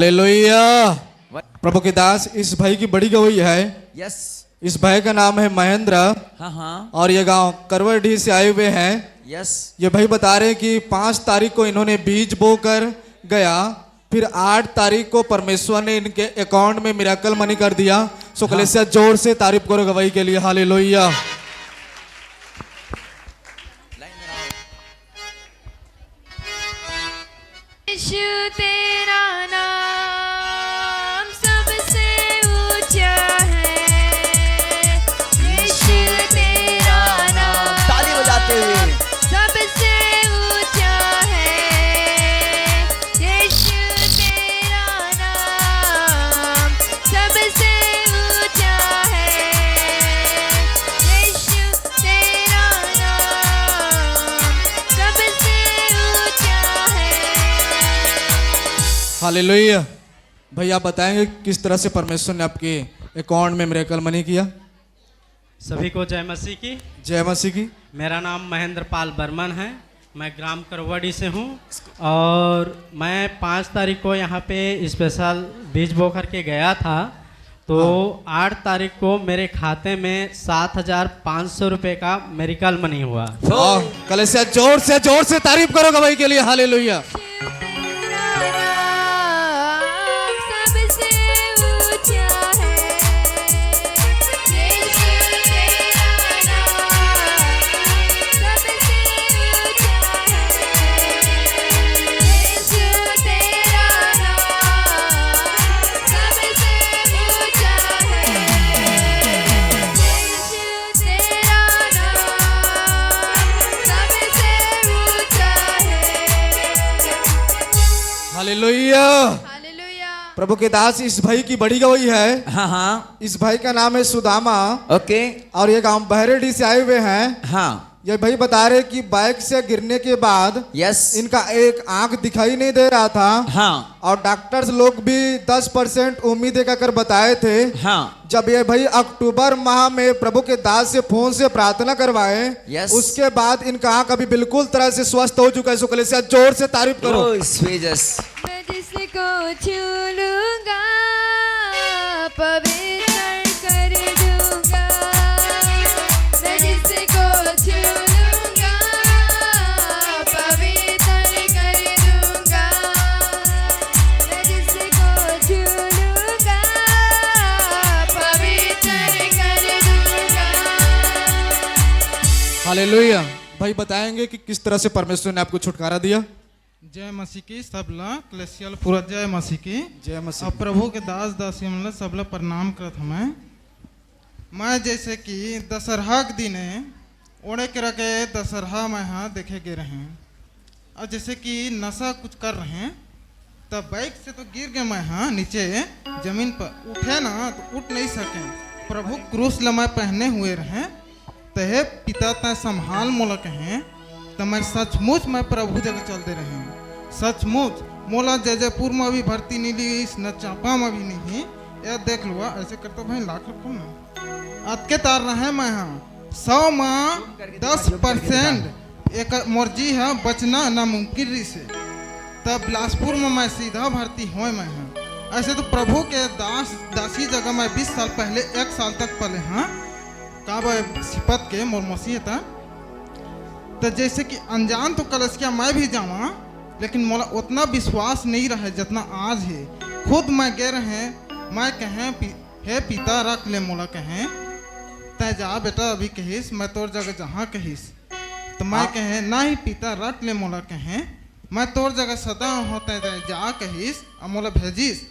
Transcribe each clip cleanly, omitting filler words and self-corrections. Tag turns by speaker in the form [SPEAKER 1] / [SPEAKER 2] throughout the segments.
[SPEAKER 1] Hallelujah. प्रभु के दास, इस भाई की बड़ी गवाही है।
[SPEAKER 2] यस।
[SPEAKER 1] इस भाई का नाम है महेंद्र।
[SPEAKER 2] हाँ।
[SPEAKER 1] और ये गांव करवरडीह से आए हुए हैं।
[SPEAKER 2] यस।
[SPEAKER 1] ये भाई बता रहे हैं कि 5 तारीख को इन्होंने बीज बो कर गया, फिर 8 तारीख को परमेश्वर ने इनके अकाउंट में मिराकल मनी कर दिया। सो कलेसिया जोर से तारीफ करो गवाही के लिए। हालेलुया।
[SPEAKER 3] यीशु तेरा नाम सबसे ऊंचा है। यीशु तेरा नाम
[SPEAKER 2] ताली बजाते हुए
[SPEAKER 3] सबसे ऊंचा है। यीशु तेरा नाम सबसे ऊंचा है। यीशु तेरा नाम सबसे ऊंचा है।
[SPEAKER 1] हालेलुया। भाई आप बताएंगे किस तरह से परमेश्वर ने आपके अकाउंट में मिरेकल मनी किया।
[SPEAKER 4] सभी को जय मसीह की।
[SPEAKER 1] जय मसीह की।
[SPEAKER 4] मेरा नाम महेंद्र पाल बर्मन है। मैं ग्राम करवड़ी से हूँ और मैं 5 तारीख को यहाँ पे स्पेशल बीज बो करके गया था। तो 8 तारीख को मेरे खाते में 7,500 रुपये का मेरिकल मनी हुआ।
[SPEAKER 1] कलेसिया जोर से तारीफ करो गवाही के लिए। हालेलुया। हालेलुया। प्रभु के दास, इस भाई की बड़ी गवाही है।
[SPEAKER 2] हाँ।
[SPEAKER 1] इस भाई का नाम है सुदामा।
[SPEAKER 2] ओके।
[SPEAKER 1] और ये गांव बहरेडी से आए हुए हैं।
[SPEAKER 2] हाँ।
[SPEAKER 1] ये भाई बता रहे कि बाइक से गिरने के बाद
[SPEAKER 2] यस
[SPEAKER 1] इनका एक आंख दिखाई नहीं दे रहा था।
[SPEAKER 2] हाँ।
[SPEAKER 1] और डॉक्टर्स लोग भी 10% उम्मीद कर बताए थे।
[SPEAKER 2] हाँ।
[SPEAKER 1] जब ये भाई अक्टूबर माह में प्रभु के दास से फोन से प्रार्थना करवाए,
[SPEAKER 2] यस
[SPEAKER 1] उसके बाद इनका आंख अभी बिल्कुल तरह से स्वस्थ हो चुका है। सो कलेसिया जोर से तारीफ करो।
[SPEAKER 3] मैं जिसको छू लूंगा पवित्र कर दूंगा। मैं जिसको छू लूंगा पवित्र कर दूंगा। मैं जिसको छू लूंगा पवित्र कर दूंगा।
[SPEAKER 1] हालेलुया। भाई बताएंगे कि किस तरह से परमेश्वर ने आपको छुटकारा दिया।
[SPEAKER 5] जय मसीह की। सबला क्लेसियल पूरा जय मसीह की।
[SPEAKER 1] जय मसीह।
[SPEAKER 5] अब प्रभु के दास दासी मन सबला प्रणाम करत हमें। मैं जैसे कि दशहरा के दिने ओढ़े के रखे दशहरा में यहाँ देखे गए रहे और जैसे कि नशा कुछ कर रहे हैं, तब बाइक से तो गिर गए। मैं यहाँ नीचे जमीन पर उठे ना तो उठ नहीं सके। प्रभु क्रूस लम्बा पहने हुए रहे। तहे पिता तय संभाल मोला कहें तो मैं सचमुच मैं प्रभु जगह चलते रहे। सचमुच मोला जयपुर में भी भर्ती नहीं ली, इस न चापा में भी नहीं। यह देख लो ऐसे करते भाई लाख रखो ना अत के तार रहे। मैं यहाँ 100 में 10% एक मर्जी है बचना नामुमकिन से। तब बिलासपुर में मैं सीधा भर्ती हुए। मैं यहाँ ऐसे तो प्रभु के दास दासी जगह मैं 20 साल पहले 1 साल तक पले हाँ काब सिपत के मोर मसीह था। तो जैसे कि अनजान तो कलसिया मैं भी जावा, लेकिन मोला उतना विश्वास नहीं रहे जितना आज है। खुद मैं गए रहे। मैं कहें हे पिता रख ले मोला कहें तय जा बेटा अभी कहिस मैं तोर जगह जहाँ कहिस। तो मैं कहें ना ही पिता रख ले मोला कहें मैं तोर जगह सदा होता है जा कहिस और मोला भेजिस।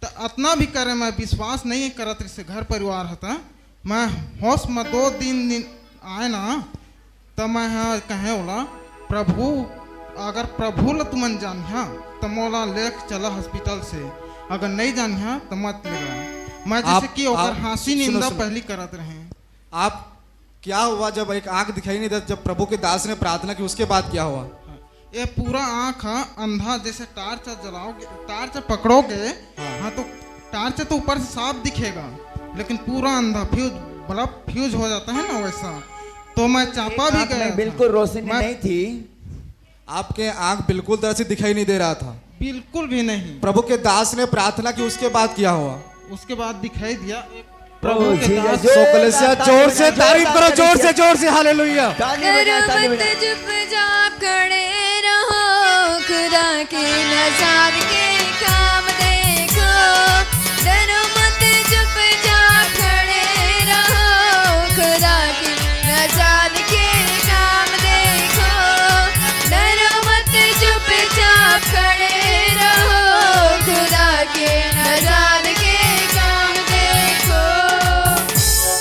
[SPEAKER 5] तो अतना भी करे मैं विश्वास नहीं करत से घर परिवार होता। मैं होश में 2-3 दिन आए ना तब मैं हाँ कहें बोला प्रभु अगर प्रभु ल तुमन जानिया तो मोला लेख चला हॉस्पिटल से, अगर नहीं जानिया तो मत लेगा। मैं जैसे कि ओकर हाँसी निंदा पहली करत रहे।
[SPEAKER 1] आप क्या हुआ जब एक आंख दिखाई नहीं देता, जब प्रभु के दास ने प्रार्थना की उसके बाद क्या हुआ?
[SPEAKER 5] ये पूरा आंख अंधा जैसे टार्च जलाओगे टार्च पकड़ोगे हाँ तो टार्च तो ऊपर से साफ दिखेगा लेकिन पूरा अंधा फ्यूज बल्ब फ्यूज हो जाता है ना वैसा। तो मैं चापा भी गया
[SPEAKER 2] बिल्कुल रोशनी नहीं थी।
[SPEAKER 1] आपके आंख बिल्कुल तरह से दिखाई नहीं दे रहा था।
[SPEAKER 5] बिल्कुल भी नहीं।
[SPEAKER 1] प्रभु के दास ने प्रार्थना की, उसके बाद क्या हुआ?
[SPEAKER 5] उसके बाद दिखाई दिया
[SPEAKER 2] प्रभु
[SPEAKER 5] प्रभु के
[SPEAKER 2] जी
[SPEAKER 5] दास
[SPEAKER 1] सो कलीसिया जोर से तारीफ करो, जोर से हालेलुया।
[SPEAKER 2] ताली बजा, ताली
[SPEAKER 3] मत
[SPEAKER 2] बजा।
[SPEAKER 3] चुपचाप खड़े रहो, खुदा की नज़ार के काम देखो। डरो मत चुपचाप खड़े रहो, खुदा की नज़ार के काम देखो। डरो मत चुपचाप खड़े रहो, खुदा के नज़ार के काम देखो।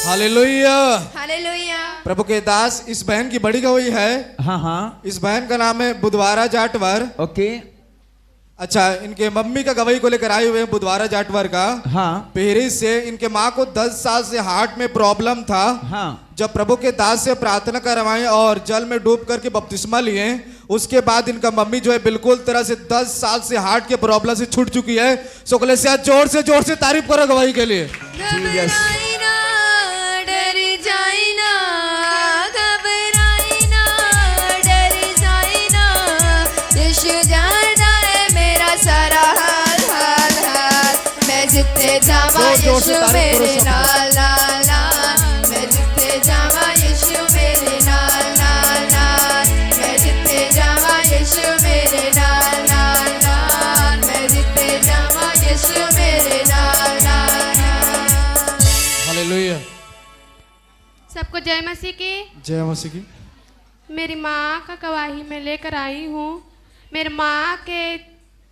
[SPEAKER 1] हालेलुया।
[SPEAKER 3] हालेलुया।
[SPEAKER 1] प्रभु के दास, इस बहन की बड़ी गवाही है।
[SPEAKER 2] हाँ हाँ
[SPEAKER 1] इस बहन का नाम है बुधवारा जाटवर।
[SPEAKER 2] ओके
[SPEAKER 1] अच्छा, इनके मम्मी का गवाही को लेकर आए हुए हैं बुधवारा जाटवर का।
[SPEAKER 2] हाँ
[SPEAKER 1] पेरिस से इनके माँ को 10 साल से हार्ट में प्रॉब्लम था।
[SPEAKER 2] हाँ
[SPEAKER 1] जब प्रभु के दास से प्रार्थना करवाएं और जल में डूब करके बपतिस्मा लिए, उसके बाद इनका मम्मी जो है बिल्कुल तरह से 10 साल से हार्ट के प्रॉब्लम से छूट चुकी है। सो कलीसिया जोर से तारीफ करो गवाही के लिए।
[SPEAKER 3] घबराई ना, डर जाई ना, घबराई ना, डर जाई ना। यीशु जानता है मेरा सारा हाल हाल हाल। मैं जितने जावा
[SPEAKER 1] जोर से
[SPEAKER 3] यीशु
[SPEAKER 1] तारीफ करो
[SPEAKER 3] मेरे
[SPEAKER 1] सब।
[SPEAKER 3] नाल नाल नाल। मैं जितने जावा यीशु मेरे नाल नाल नाल। मैं जितने जावा यीशु मेरे नाल नाल नाल। मैं जितने जावा यीशु मेरे नाल नाल नाल।
[SPEAKER 1] हालेलुया।
[SPEAKER 6] सबको जय मसीह की।
[SPEAKER 1] जय मसीह की।
[SPEAKER 6] मेरी माँ का गवाही मैं लेकर आई हूँ। मेरी माँ के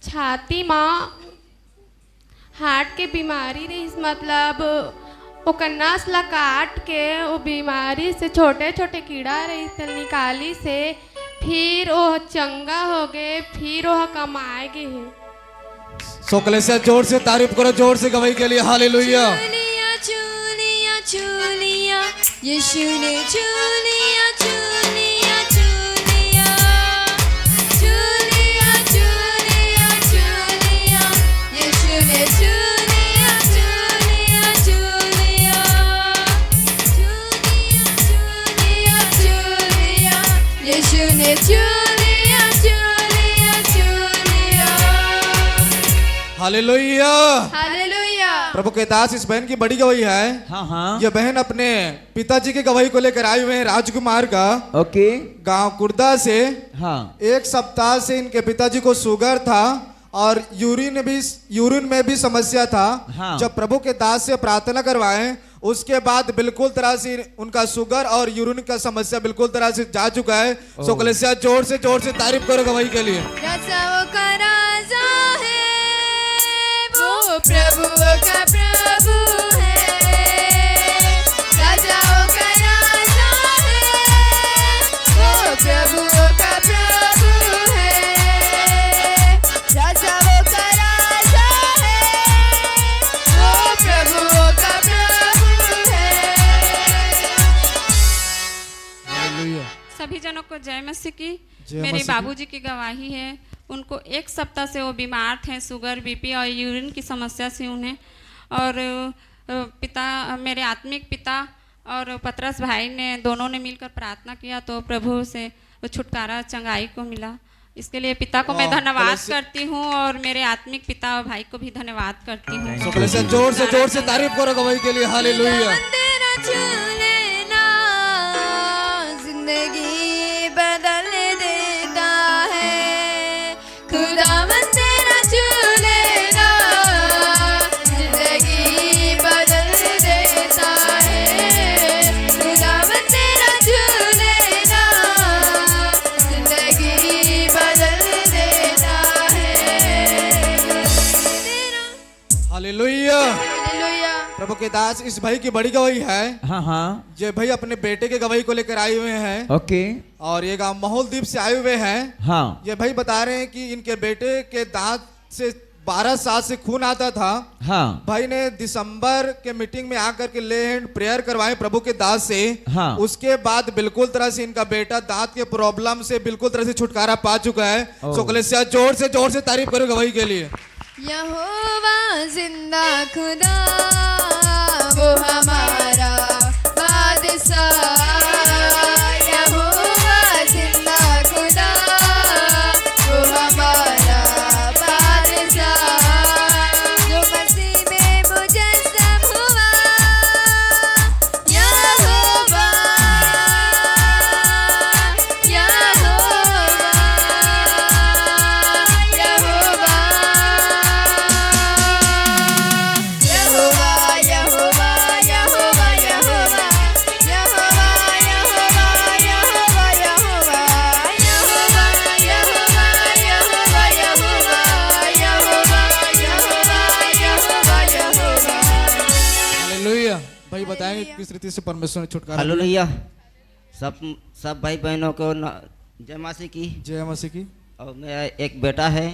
[SPEAKER 6] छाती माँ हार्ट के बीमारी रही, मतलब वो नस्ल काट के वो बीमारी से छोटे छोटे कीड़ा रही थे निकाली से, फिर वो चंगा हो गए, फिर वो कमाएगे है।
[SPEAKER 1] सो कलीसिया जोर से तारीफ करो, जोर से गवाही के लिए। हालेलुया।
[SPEAKER 3] चूलिया चूलिया चूलिया, यीशु ने चूलिया चूलिया चूलिया। चूलिया चूलिया चूलिया, यीशु ने चूलिया चूलिया चूलिया। चूलिया चूलिया चूलिया, यीशु ने चूलिया चूलिया चूलिया।
[SPEAKER 1] हालेलुया।
[SPEAKER 3] हालेलुया।
[SPEAKER 1] प्रभु के दास, इस बहन की बड़ी गवाही है।
[SPEAKER 2] हाँ हाँ
[SPEAKER 1] ये बहन अपने पिताजी की गवाही को लेकर आए हुए हैं, राजकुमार का,
[SPEAKER 2] ओके
[SPEAKER 1] गांव कुर्दा से।
[SPEAKER 2] हाँ
[SPEAKER 1] 1 सप्ताह से इनके पिताजी को शुगर था और यूरिन में भी समस्या था।
[SPEAKER 2] हाँ।
[SPEAKER 1] जब प्रभु के दास से प्रार्थना करवाएं, उसके बाद बिल्कुल तरह से उनका शुगर और यूरिन का समस्या बिल्कुल तरह से जा चुका है। सो कलीसिया जोर से तारीफ करो गवाही के लिए।
[SPEAKER 3] राजाओं का राजा है, वो प्रभुओं का प्रभु है। राजाओं का राजा है, वो प्रभुओं का प्रभु है। राजाओं का राजा है, वो प्रभुओं का प्रभु है।
[SPEAKER 1] हालेलुया।
[SPEAKER 7] सभी जनों को जय मसीह की।
[SPEAKER 1] जय
[SPEAKER 7] मेरे
[SPEAKER 1] मसीह की।
[SPEAKER 7] बाबूजी की गवाही है। उनको 1 सप्ताह से वो बीमार थे, शुगर बीपी और यूरिन की समस्या से उन्हें। और पिता, मेरे आत्मिक पिता और पतरस भाई ने दोनों ने मिलकर प्रार्थना किया तो प्रभु से वो छुटकारा चंगाई को मिला। इसके लिए पिता को मैं
[SPEAKER 1] वाह,
[SPEAKER 7] धन्यवाद
[SPEAKER 1] कलीसिया-
[SPEAKER 7] करती हूँ और मेरे आत्मिक पिता और भाई को भी धन्यवाद करती हूँ।
[SPEAKER 1] सो कलीसिया जोर से तारीफ करो गवाही के लिए। हालेलुया।
[SPEAKER 3] तेरा छू लेना जिंदगी बदल देता है। खुदावन तेरा छू लेना जिंदगी बदल देता है। खुदावन तेरा छू लेना जिंदगी बदल देता है। तेरा
[SPEAKER 1] हालेलुया।
[SPEAKER 3] हालेलुया।
[SPEAKER 1] प्रभु के दास, इस भाई की बड़ी गवाही है।
[SPEAKER 2] हाँ हाँ
[SPEAKER 1] ये भाई अपने बेटे के गवाही को लेकर आए हुए हैं
[SPEAKER 2] ओके
[SPEAKER 1] और ये गांव माहौलदीप से आए हुए हैं।
[SPEAKER 2] हाँ
[SPEAKER 1] ये भाई बता रहे हैं कि इनके बेटे के दांत से 12 साल से खून आता था।
[SPEAKER 2] हाँ
[SPEAKER 1] भाई ने दिसंबर के मीटिंग में आकर के ले हैंड प्रेयर करवाए प्रभु के दास से।
[SPEAKER 2] हाँ।
[SPEAKER 1] उसके बाद बिल्कुल तरह से इनका बेटा दांत के प्रॉब्लम से बिल्कुल तरह से छुटकारा पा चुका है।
[SPEAKER 2] ओह।
[SPEAKER 1] सो कलीसिया जोर से तारीफ करो गवाही के लिए।
[SPEAKER 3] यहोवा जिंदा खुदा, वो हमारा बादशाह। यहोवा जिंदा खुदा, वो हमारा
[SPEAKER 1] बताएंगे किस रीति से परमेश्वर ने छुटकारा
[SPEAKER 2] हेलो
[SPEAKER 1] दिया?
[SPEAKER 2] भैया, सब भाई बहनों को जय मासी की।
[SPEAKER 1] जय मसीह की।
[SPEAKER 2] और मेरा एक बेटा है,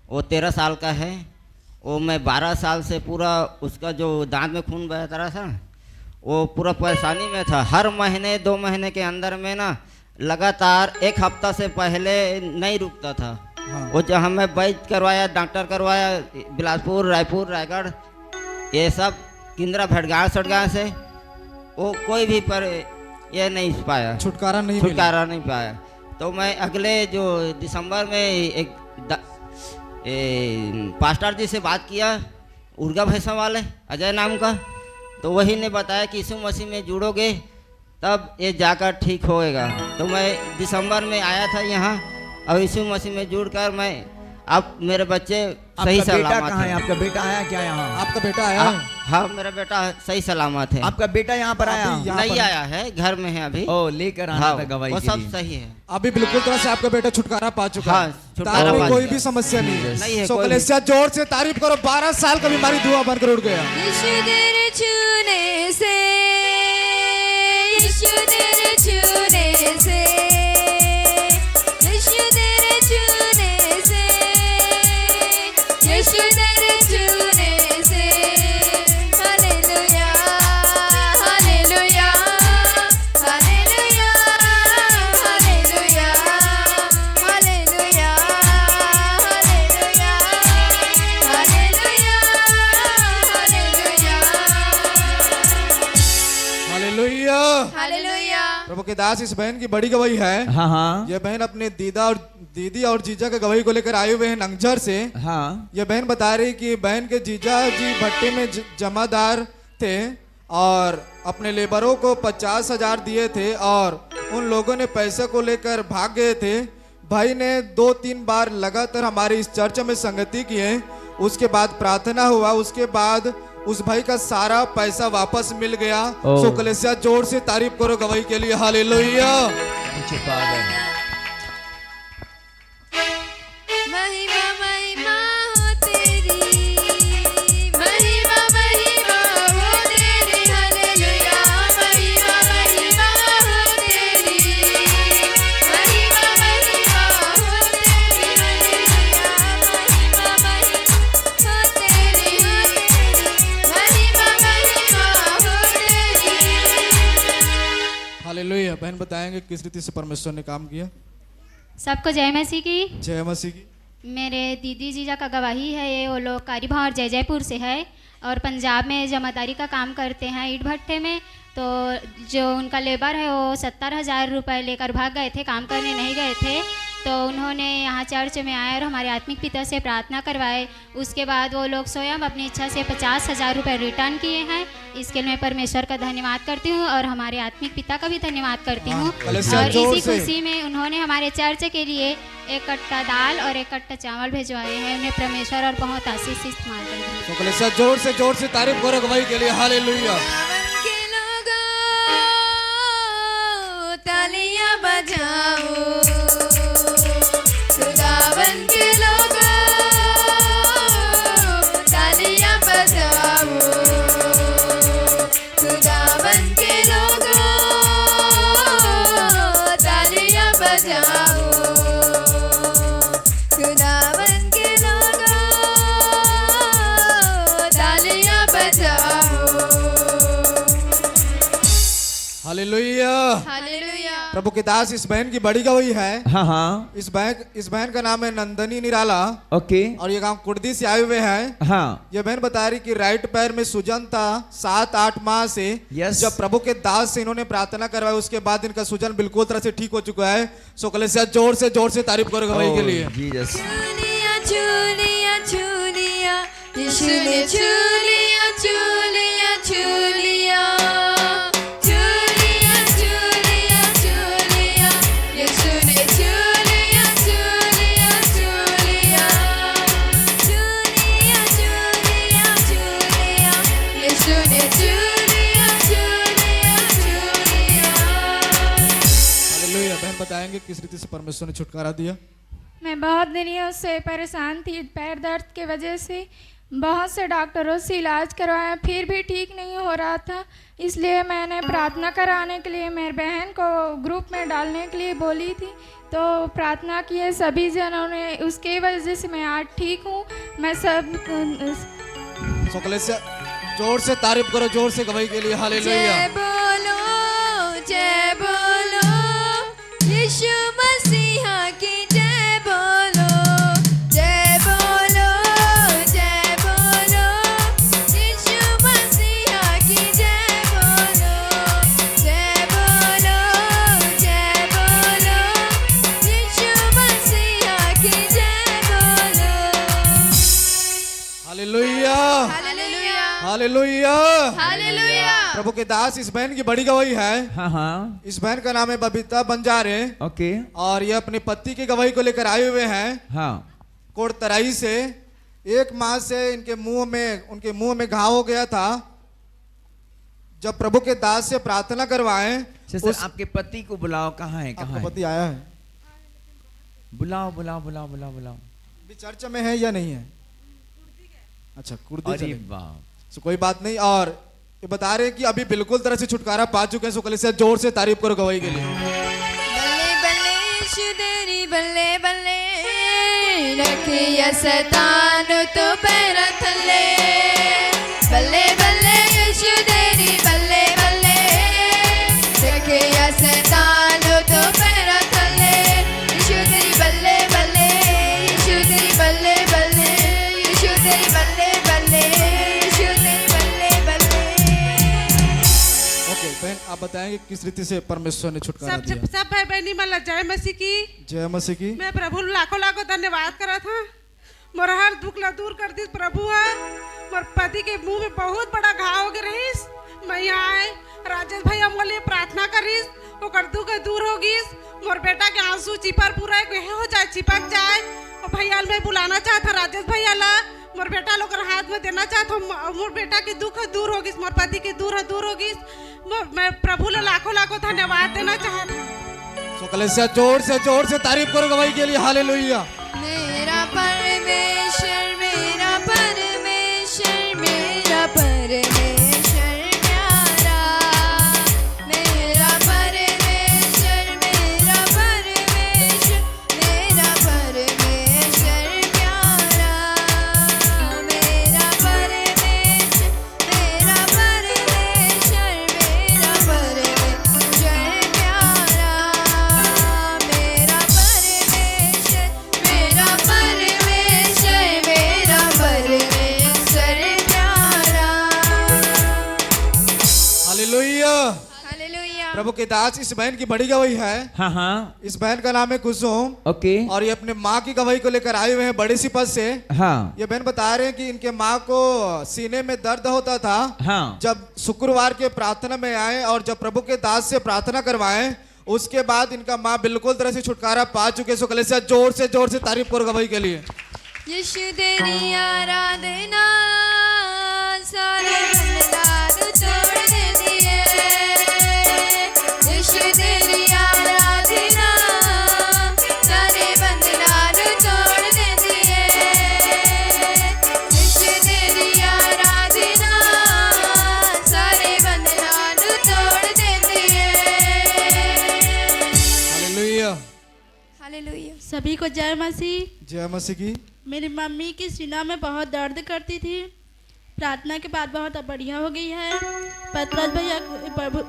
[SPEAKER 2] वो 13 साल का है। वो मैं 12 साल से पूरा उसका जो दांत में खून बहता रहा था, वो पूरा परेशानी में था। हर महीने 2 महीने के अंदर में ना लगातार 1 हफ्ता से पहले नहीं रुकता था।
[SPEAKER 1] हाँ।
[SPEAKER 2] वो जहाँ मैं वैद्य करवाया, डॉक्टर करवाया, बिलासपुर, रायपुर, रायगढ़, ये सब किंद्रा भटगांव सटगांव से, वो कोई भी पर ये नहीं पाया,
[SPEAKER 1] छुटकारा नहीं मिला।
[SPEAKER 2] छुटकारा नहीं पाया। तो मैं अगले जो दिसंबर में एक पास्टर जी से बात किया, उर्गा भैंसा वाले अजय नाम का, तो वही ने बताया कि यीशु मसीह में जुड़ोगे तब ये जाकर ठीक होएगा। तो मैं दिसंबर में आया था यहाँ, और यीशु मसीह में जुड़कर मैं अब मेरे बच्चे सही
[SPEAKER 8] आपका बेटा
[SPEAKER 2] सलामत
[SPEAKER 8] कहाँ है?
[SPEAKER 2] हैं।
[SPEAKER 8] आपका बेटा आया क्या यहाँ?
[SPEAKER 1] आपका बेटा आया है?
[SPEAKER 2] हाँ, मेरा बेटा सही सलामत है।
[SPEAKER 8] आपका बेटा यहाँ पर आया?
[SPEAKER 1] अभी यहाँ
[SPEAKER 2] नहीं
[SPEAKER 1] पर-
[SPEAKER 2] आया है, घर में है अभी।
[SPEAKER 8] ओ, लेकर आना
[SPEAKER 2] हाँ,
[SPEAKER 8] था गवाही
[SPEAKER 2] वो
[SPEAKER 8] के
[SPEAKER 2] सब
[SPEAKER 8] लिए।
[SPEAKER 2] सही है।
[SPEAKER 1] अभी बिल्कुल तरह से आपका बेटा छुटकारा पा चुका
[SPEAKER 2] हाँ,
[SPEAKER 1] है।
[SPEAKER 2] छुटकारा
[SPEAKER 1] दांत में
[SPEAKER 2] पा
[SPEAKER 1] कोई
[SPEAKER 2] चुका
[SPEAKER 1] भी समस्या नहीं है।
[SPEAKER 2] नहीं है,
[SPEAKER 1] सो
[SPEAKER 2] कोई
[SPEAKER 1] कलेसिया जोर से तारीफ करो। 12 साल का बीमारी धुआं बनकर उड़ गया।
[SPEAKER 3] यीशु तेरे छूने से, यीशु तेरे छूने से, यीशु तेरे छूने से, यीशु तेरे छूने से, hallelujah, hallelujah, hallelujah, hallelujah, hallelujah, hallelujah, hallelujah,
[SPEAKER 1] hallelujah.
[SPEAKER 3] Hallelujah.
[SPEAKER 1] प्रभु के दास इस बहन की बड़ी गवाही है।
[SPEAKER 8] हाँ हाँ
[SPEAKER 1] यह बहन अपने दीदी और जीजा के गवाही को लेकर आए हुए हैं नंगझर से।
[SPEAKER 8] हाँ।
[SPEAKER 1] यह बहन बता रही कि बहन के जीजा जी भट्टे में जमादार थे और अपने लेबरों को 50,000 दिए थे, और उन लोगों ने पैसे को लेकर भाग गए थे। भाई ने 2-3 बार लगातार हमारे इस चर्च में संगति की है। उसके बाद प्रार्थना हुआ, उसके बाद उस भाई का सारा पैसा वापस मिल गया।
[SPEAKER 8] ओह।
[SPEAKER 1] सो कलेसिया जोर से तारीफ करो गवाही के लिए। हालेलुया।
[SPEAKER 8] पीछे पागल।
[SPEAKER 3] महिमा महिमा हो तेरी, महिमा महिमा हो तेरी, हालेलुया। महिमा महिमा हो तेरी, महिमा महिमा हो तेरी, हालेलुया। महिमा महिमा हो तेरी, महिमा महिमा हो तेरी।
[SPEAKER 1] हालेलुया। बहन बताएंगे किस रीति से परमेश्वर ने काम किया।
[SPEAKER 9] सबको जय मसीह की।
[SPEAKER 1] जय मसीह की।
[SPEAKER 9] मेरे दीदी जीजा का गवाही है ये। वो लोग कारीभाव और जयजयपुर से है और पंजाब में जमादारी का काम करते हैं ईंट भट्टे में। तो जो उनका लेबर है वो 70,000 रुपये लेकर भाग गए थे, काम करने नहीं गए थे। तो उन्होंने यहाँ चर्च में आए और हमारे आत्मिक पिता से प्रार्थना करवाए। उसके बाद वो लोग स्वयं अपनी इच्छा से 50,000 रुपये रिटर्न किए हैं। इसके लिए मैं परमेश्वर का धन्यवाद करती हूँ और हमारे आत्मिक पिता का भी धन्यवाद करती हूँ।
[SPEAKER 1] कलेसिया
[SPEAKER 9] और
[SPEAKER 1] जोर
[SPEAKER 9] इसी
[SPEAKER 1] से।
[SPEAKER 9] खुशी में उन्होंने हमारे चर्च के लिए 1 कट्टा दाल और 1 कट्टा चावल भिजवाए हैं। उन्हें परमेश्वर और बहुत आशीष इस्तेमाल करेंगे।
[SPEAKER 1] तो कलेसिया जोर से तारीफ करो गवाही के लिए। हालेलुया।
[SPEAKER 3] खुदावन के लोगों, तालियां बजाओ। खुदावन के लोगों, तालियां बजाओ। खुदावन के लोगों, तालियां बजाओ। खुदावन के लोगों, तालियां बजाओ।
[SPEAKER 1] हालेलुया।
[SPEAKER 3] हालेलुया।
[SPEAKER 1] प्रभु के दास इस बहन की बड़ी गवाही है।
[SPEAKER 8] हाँ हाँ।
[SPEAKER 1] इस बहन का नाम है नंदनी निराला
[SPEAKER 8] ओके।
[SPEAKER 1] और ये गांव कुर्दी से आए हुए हैं।
[SPEAKER 8] हाँ।
[SPEAKER 1] ये बहन बता रही कि राइट पैर में सूजन था 7-8 माह से।
[SPEAKER 8] Yes.
[SPEAKER 1] जब प्रभु के दास से इन्होंने प्रार्थना करवाई उसके बाद इनका सूजन बिल्कुल तरह से ठीक हो चुका है। सो कलेसिया जोर से तारीफ करो गवाही के लिए।
[SPEAKER 8] जीसस।
[SPEAKER 3] चूलिया चूलिया चूलिया, यीशु ने चूलिया चूलिया चूलिया, चूलिया चूलिया चूलिया, यीशु ने चूलिया चूलिया चूलिया, चूलिया चूलिया चूलिया, यीशु ने चूलिया चूलिया चूलिया।
[SPEAKER 1] हालेलुया। बहन बताएंगे किस रीति से परमेश्वर ने छुटकारा दिया।
[SPEAKER 10] मैं बहुत दिनों से परेशान थी पैर दर्द की वजह से।
[SPEAKER 6] बहुत से डॉक्टरों से इलाज करवाया, फिर भी ठीक नहीं हो रहा था। इसलिए मैंने प्रार्थना कराने के लिए मेरी बहन को ग्रुप में डालने के लिए बोली थी, तो प्रार्थना किए सभी जनों ने, उसके वजह से मैं आज ठीक हूँ। मैं सब
[SPEAKER 1] सो कलीसिया जोर से तारीफ करो, जोर से गवाही के लिए हालेलुया।
[SPEAKER 3] जय बोलो यीशु मसीहा की जय बोलो, जय बोलो, जय बोलो यीशु मसीहा की जय बोलो, जय बोलो, जय बोलो यीशु मसीहा की जय बोलो।
[SPEAKER 1] Hallelujah,
[SPEAKER 3] hallelujah,
[SPEAKER 1] hallelujah,
[SPEAKER 3] hallelujah.
[SPEAKER 1] प्रभु के दास इस बहन की बड़ी गवाही है।
[SPEAKER 8] हाँ हाँ
[SPEAKER 1] इस बहन का नाम है बबीता बंजारे
[SPEAKER 8] ओके
[SPEAKER 1] और ये अपने पति की गवाही को लेकर आए हुए हैं
[SPEAKER 8] हाँ
[SPEAKER 1] कोटतराई से। 1 माह से उनके मुंह में घाव हो गया था। जब प्रभु के दास से प्रार्थना करवाएं,
[SPEAKER 8] सर आपके पति को बुलाओ, कहाँ है, कहाँ
[SPEAKER 1] आपका
[SPEAKER 8] है?
[SPEAKER 1] पति आया है,
[SPEAKER 8] बुलाओ बुलाओ बुलाओ बुलाओ बुलाओ।
[SPEAKER 1] अभी चर्च में है या नहीं है? अच्छा, कुर्दी
[SPEAKER 8] अरे
[SPEAKER 1] चले।
[SPEAKER 8] वाह,
[SPEAKER 1] सो कोई बात नहीं। और ये बता रहे हैं कि अभी बिल्कुल तरह से छुटकारा पा चुके हैं। सो कलीसिया जोर से तारीफ करो गवाही के लिए।
[SPEAKER 3] बल्ले बल्ले यीशु तेरी बल्ले बल्ले, रखिया शैतान तो पैर थल्ले। बल्ले बल्ले यीशु तेरी बल्ले बल्ले, रखिया शैतान तो पैर थल्ले। यीशु तेरी बल्ले बल्ले, यीशु तेरी बल्ले बल्ले, यीशु तेरी बल्ले बल्ले, यीशु तेरी बल्ले बल्ले।
[SPEAKER 1] ओके बहन, आप बताएंगे किस रीति से परमेश्वर ने छुटकारा दिया?
[SPEAKER 10] सब भाई बहनी मला जय मसीह की।
[SPEAKER 1] जय मसीह की।
[SPEAKER 10] मैं प्रभु लाखों लाखों धन्यवाद करा था। मोरा हर दुख ला दूर कर दी प्रभु है। मोर पति के मुंह में बहुत बड़ा घाव हो गए रहीस। मैं यहाँ आए, राजेश भाई हम लिए प्रार्थना करीस, वो कर दुख दूर होगीस। मोर बेटा के आंसू चिपर पूरा हो जाए, चिपक जाए। और भैया मैं बुलाना चाहता राजेश भैया ला, मोर बेटा लोग हाथ में देना चाहता हूँ। मोर बेटा की दुख दूर होगी, मोर पति की दूर होगी। मैं प्रभु ला लाखों लाखों धन्यवाद देना चाहता हूँ।
[SPEAKER 1] सो कलीसिया जोर से तारीफ करो गवाही के लिए। हालेलुया।
[SPEAKER 3] मेरा परमेश्वर, मेरा परमेश्वर, मेरा परमेश्वर प्यारा। मेरा परमेश्वर, मेरा परमेश्वर, मेरा परमेश्वर प्यारा। मेरा परमेश्वर, मेरा परमेश्वर, मेरा परमेश्वर प्यारा। मेरा परमेश्वर, मेरा परमेश्वर, मेरा परमेश्वर प्यारा।
[SPEAKER 1] हालेलुया।
[SPEAKER 3] हालेलुया।
[SPEAKER 1] प्रभु के दास इस बहन की बड़ी गवाही है।
[SPEAKER 8] हाँ हाँ
[SPEAKER 1] इस बहन का नाम है कुसुम
[SPEAKER 8] ओके
[SPEAKER 1] और ये अपने माँ की गवाही को लेकर आए हुए हैं बड़े सी पद से।
[SPEAKER 8] हाँ
[SPEAKER 1] ये बहन बता रहे हैं कि इनके माँ को सीने में दर्द होता था।
[SPEAKER 8] हाँ
[SPEAKER 1] जब शुक्रवार के प्रार्थना में आए और जब प्रभु के दास से प्रार्थना करवाएं, उसके बाद इनका माँ बिल्कुल तरह से छुटकारा पा चुके। सो कलीसिया जोर से तारीफ करो गवाही के लिए।
[SPEAKER 3] यीशु तेरी आराधना, सारे बंधन तोड़ दिए। यीशु तेरी आराधना, सारे बंधन तोड़ दिए। यीशु तेरी आराधना, सारे बंधन तोड़ दिए।
[SPEAKER 1] हालेलुया।
[SPEAKER 3] हालेलुया।
[SPEAKER 11] सभी को जय मसीह।
[SPEAKER 1] जय मसीह की।
[SPEAKER 11] मेरी मम्मी की सीना में बहुत दर्द करती थी, प्रार्थना के बाद बहुत बढ़िया हो गई है। पतरस भैया को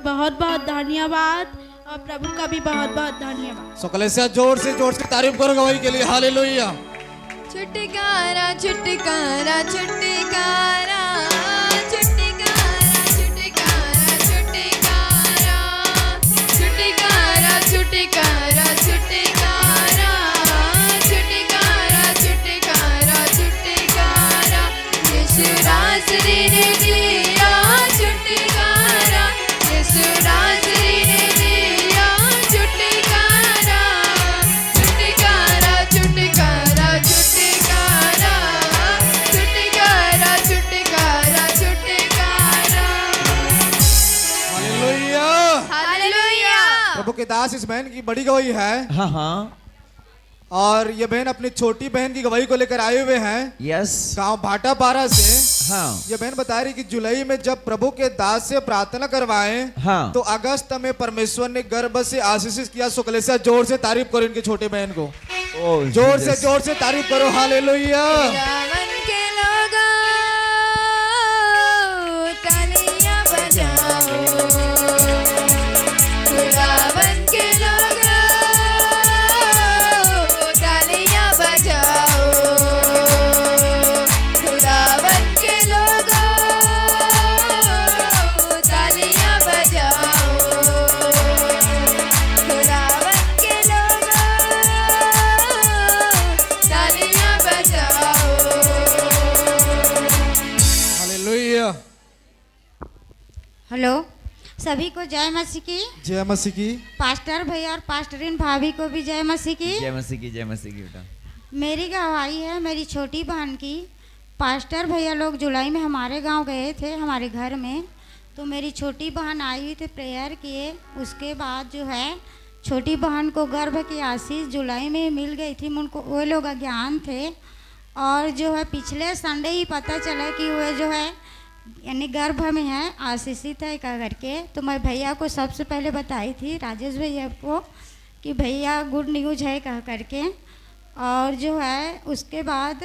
[SPEAKER 11] बहुत बहुत धन्यवाद और प्रभु का भी बहुत बहुत धन्यवाद।
[SPEAKER 1] सो कलीसिया जोर से तारीफ करो गवाही के लिए। हालेलुया।
[SPEAKER 3] छुटकारा छुटकारा छुटकारा, छुटकारा छुटकारा छुटकारा, छुटकारा छुटकारा छुटकारा, छुटकारा छुटकारा छुटकारा। यीशु रास्ते ने दिया छुटकारा, यीशु रास्ते ने दिया छुटकारा। छुटकारा छुटकारा छुटकारा, छुटकारा छुटकारा छुटकारा।
[SPEAKER 1] हालेलुया।
[SPEAKER 3] हालेलुया।
[SPEAKER 1] प्रभु के दास इस बहन की बड़ी गवाही है
[SPEAKER 8] हाँ हाँ
[SPEAKER 1] और ये बहन अपनी छोटी बहन की गवाही को लेकर आए हुए हैं
[SPEAKER 8] यस
[SPEAKER 1] गांव भाटापारा से।
[SPEAKER 8] हाँ
[SPEAKER 1] ये बहन बता रही कि जुलाई में जब प्रभु के दास से प्रार्थना करवाएं
[SPEAKER 8] हाँ
[SPEAKER 1] तो अगस्त में परमेश्वर ने गर्भ से आशीषित किया। सो कलीसिया जोर से तारीफ करो इनकी छोटे बहन को,
[SPEAKER 8] ओ
[SPEAKER 1] जोर से तारीफ करो। हालेलुया।
[SPEAKER 3] खुदावन के लोगों तालियां बजाओ, खुदावन के लोगों तालियां बजाओ, खुदावन के लोगों तालियां बजाओ, खुदावन के लोगों तालियां बजाओ।
[SPEAKER 1] हालेलुया।
[SPEAKER 12] हेलो, सभी को जय मसीह की।
[SPEAKER 1] जय मसीह की।
[SPEAKER 12] पास्टर भैया और पास्टरीन भाभी को भी जय मसीह की।
[SPEAKER 8] जय मसीह की, जय मसीह की बेटा।
[SPEAKER 12] मेरी गवाही है मेरी छोटी बहन की। पास्टर भैया लोग जुलाई में हमारे गांव गए थे, हमारे घर में, तो मेरी छोटी बहन आई हुई थी, प्रेयर किए। उसके बाद जो है छोटी बहन को गर्भ की आशीष जुलाई में मिल गई थी। उनको वो लोग अज्ञान थे और जो है पिछले संडे ही पता चला कि वो जो है यानी गर्भ में है, आशीषित है का करके। तो मैं भैया को सबसे पहले बताई थी, राजेश भैया को, कि भैया गुड न्यूज़ है कह करके। और जो है उसके बाद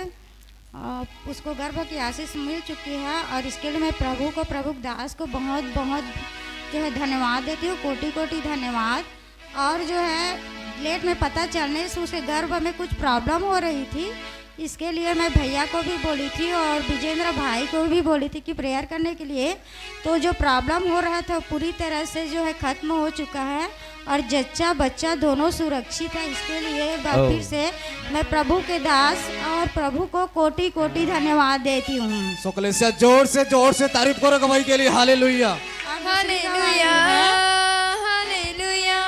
[SPEAKER 12] उसको गर्भ की आशीष मिल चुकी है और इसके लिए मैं प्रभु को, प्रभु दास को बहुत बहुत जो है धन्यवाद देती हूँ, कोटि कोटि धन्यवाद। और जो है लेट में पता चलने से उसे गर्भ में कुछ प्रॉब्लम हो रही थी, इसके लिए मैं भैया को भी बोली थी और विजेंद्र भाई को भी बोली थी कि प्रेयर करने के लिए। तो जो प्रॉब्लम हो रहा था पूरी तरह से जो है ख़त्म हो चुका है और जच्चा बच्चा दोनों सुरक्षित है। इसके लिए एक बार फिर से मैं प्रभु के दास और प्रभु को कोटि कोटि धन्यवाद देती हूँ।
[SPEAKER 1] सो कलीसिया जोर से तारीफ करो गवाही के लिए। Hallelujah.
[SPEAKER 3] Hallelujah, hallelujah,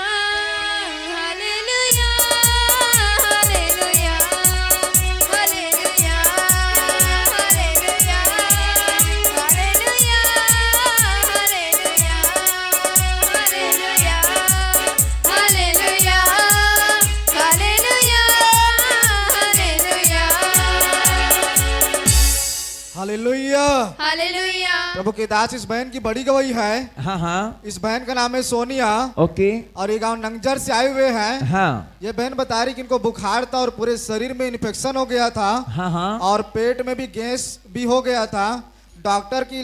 [SPEAKER 3] hallelujah, hallelujah, hallelujah, hallelujah, hallelujah, hallelujah, hallelujah, hallelujah, hallelujah,
[SPEAKER 1] hallelujah.
[SPEAKER 3] Hallelujah.
[SPEAKER 1] प्रभु के दास इस बहन की बड़ी गवाही है।
[SPEAKER 8] हाँ हाँ
[SPEAKER 1] इस बहन का नाम है सोनिया
[SPEAKER 8] ओके
[SPEAKER 1] और ये गांव नंगजर से आए हुए हैं।
[SPEAKER 8] हाँ
[SPEAKER 1] ये बहन बता रही कि इनको बुखार था और पूरे शरीर में इन्फेक्शन हो गया था
[SPEAKER 8] हाँ हाँ
[SPEAKER 1] और पेट में भी गैस भी हो गया था। डॉक्टर के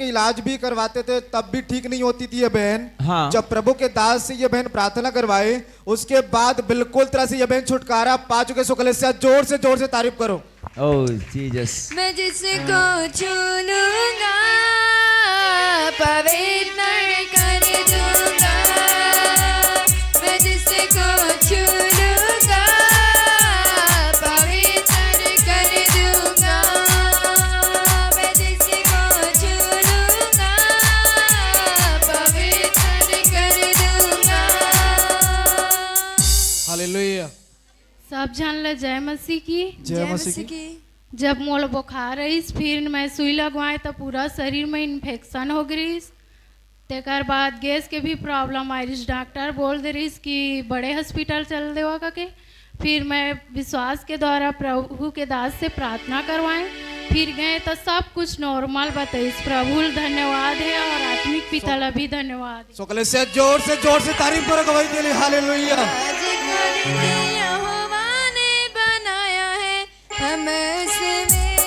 [SPEAKER 1] इलाज भी करवाते थे तब भी ठीक नहीं होती थी ये बहन।
[SPEAKER 8] हाँ।
[SPEAKER 1] जब प्रभु के दास से ये बहन प्रार्थना करवाए उसके बाद बिल्कुल तरह से ये बहन छुटकारा पा चुके। सो कलीसिया जोर से तारीफ करो।
[SPEAKER 8] ओह जीसस।
[SPEAKER 3] मैं जिसको छू लूंगा पवित्र कर दूंगा, मैं जिसको छू लूंगा पवित्र कर दूंगा, मैं जिसको छू लूंगा पवित्र कर दूंगा।
[SPEAKER 1] हालेलुया।
[SPEAKER 6] सब जान ले जय मसीह की।
[SPEAKER 1] जय मसीह की।
[SPEAKER 6] जब मोल बुखार रहीस फिर मैं सुई लगवाए तो पूरा शरीर में इन्फेक्शन हो गई। तेकर बाद गैस के भी प्रॉब्लम आई। डॉक्टर बोल दे रही कि बड़े हॉस्पिटल चल देवा करके। फिर मैं विश्वास के द्वारा प्रभु के दास से प्रार्थना करवाएं, फिर गए तो सब कुछ नॉर्मल बताइस। प्रभु धन्यवाद है और आत्मिक पिता ला भी धन्यवाद है।
[SPEAKER 1] सो कलीसिया जोर से तारीफ करो गवाही के लिए। हालेलुया।
[SPEAKER 3] आज का दिन यहोवा ने बनाया है, हम उसमें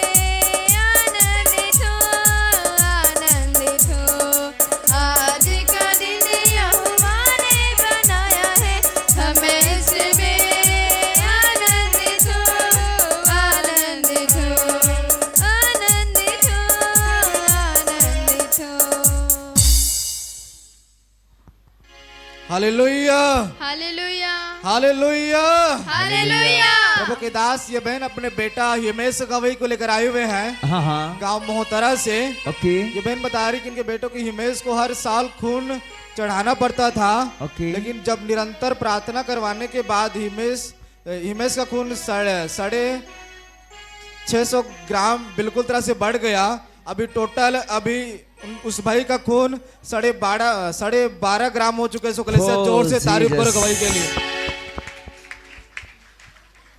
[SPEAKER 3] आनंदित हो, आनंदित हो। आज का दिन यहोवा ने बनाया है, हम उसमें आनंदित हो, आनंदित हो, आनंदित हो, आनंदित हो।
[SPEAKER 1] हालेलुया।
[SPEAKER 3] Hallelujah,
[SPEAKER 1] hallelujah.
[SPEAKER 3] हालेलुया।
[SPEAKER 1] प्रभु के दास ये बहन अपने बेटा हिमेश गवई को लेकर आए हुए हैं
[SPEAKER 8] हाँ हाँ
[SPEAKER 1] गांव मोहतरा से।
[SPEAKER 8] ओके
[SPEAKER 1] ये बहन बता रही कि इनके बेटों की हिमेश को हर साल खून चढ़ाना पड़ता था।
[SPEAKER 8] ओके।
[SPEAKER 1] लेकिन जब निरंतर प्रार्थना करवाने के बाद हिमेश का खून 650 ग्राम बिल्कुल तरह से बढ़ गया। अभी टोटल उस भाई का खून 12.5 ग्राम हो चुके हैं। सो कलीसिया जोर से तारीफ करो गवाही के लिए।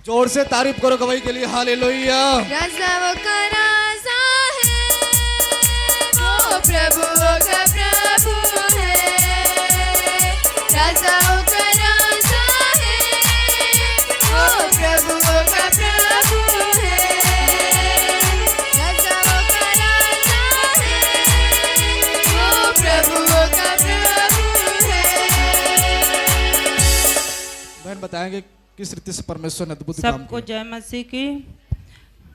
[SPEAKER 1] जोर से तारीफ करो गवाही के लिए हालेलुया।
[SPEAKER 3] राजाओं का राजा है, वो प्रभुओं का प्रभु है। राजाओं का राजा है, वो प्रभुओं का प्रभु है। राजाओं का राजा है, वो प्रभुओं का प्रभु है।
[SPEAKER 1] बहन बताएंगे किस रीति से परमेश्वर ने अद्भुत काम
[SPEAKER 13] सबको
[SPEAKER 1] किया।
[SPEAKER 13] जय मसीह की।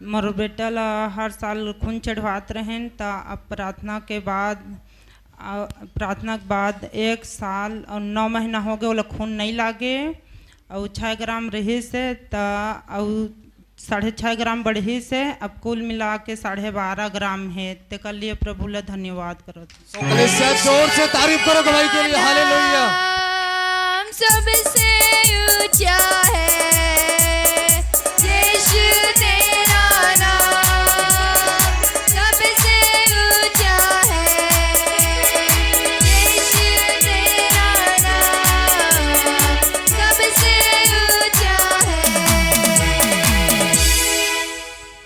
[SPEAKER 13] मोर बेटा ला हर साल खून चढ़वात रहें ता अब प्रार्थना के बाद 1 साल और 9 महीना हो गए, वो खून नहीं लागे और 6 ग्राम रही से ता और 6.5 ग्राम बढ़ी से अब कुल मिला के 12.5 ग्राम है। ते कर लिए प्रभु ला धन्यवाद करो।
[SPEAKER 1] जोर से तारीफ करो गवाही के लिए हालेलुया।
[SPEAKER 3] नाम सबसे ऊंचा है यीशु तेरा नाम, सबसे ऊंचा है यीशु तेरा नाम, सबसे ऊंचा है।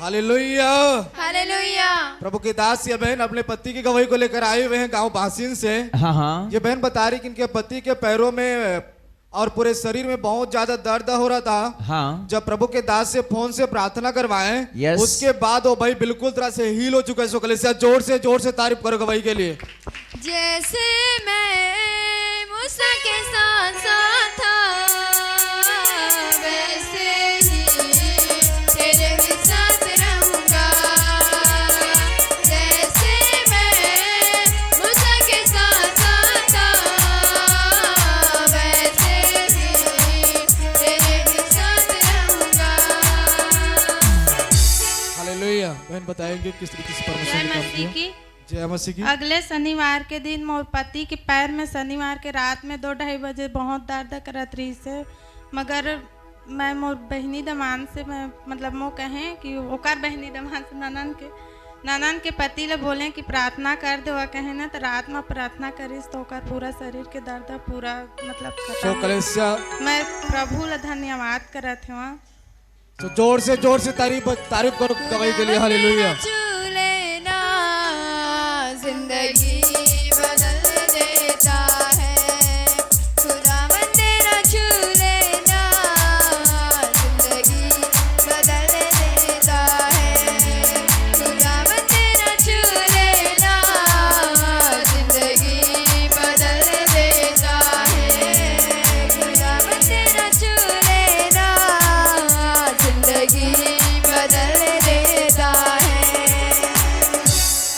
[SPEAKER 1] हालेलुया।
[SPEAKER 3] हालेलुया।
[SPEAKER 1] प्रभु के दास ये बहन अपने पति की गवाही को लेकर आए हुए हैं गांव बासिन से।
[SPEAKER 8] हाँ हाँ
[SPEAKER 1] ये बहन बता रही कि इनके पति के पैरों में और पूरे शरीर में बहुत ज्यादा दर्द हो रहा था।
[SPEAKER 8] हाँ
[SPEAKER 1] जब प्रभु के दास से फोन से प्रार्थना करवाएं,
[SPEAKER 8] Yes.
[SPEAKER 1] उसके बाद वो भाई बिल्कुल तरह से हील हो चुका है। सो कलीसिया जोर से तारीफ करो गवाही के लिए।
[SPEAKER 3] जैसे मैं मूसा के साथ था, वैसे ही तेरे भी साथ रहूंगा। जैसे मैं मूसा के साथ था, वैसे ही तेरे भी साथ रहूंगा।
[SPEAKER 1] हालेलुया। बहन बताएंगे किस तरीके से परमेश्वर ने काम किया। जय मसीह की।
[SPEAKER 11] अगले शनिवार के दिन मोर पति के पैर में शनिवार के रात में 2-2:30 बजे बहुत दर्द करत रही से, मगर मैं मोर बहनी दमान से मैं मतलब मो कहें कि ओकर बहनी दमान से ननन के पति ले बोले कि प्रार्थना कर दे, कहे ना तो रात में प्रार्थना करिस तो ओकर पूरा शरीर के दर्द पूरा मतलब
[SPEAKER 1] सो कलीसिया
[SPEAKER 11] मैं प्रभु ला धन्यवाद करत हूँ।
[SPEAKER 1] तो जोर से तारीफ करो गवाही के लिए हालेलुया।
[SPEAKER 3] लेना जिंदगी बदल देता है, खुदावन तेरा छू लेना जिंदगी बदल देता है। खुदावन तेरा छू लेना जिंदगी बदल देता है। खुदावन तेरा छू लेना जिंदगी बदल देता है।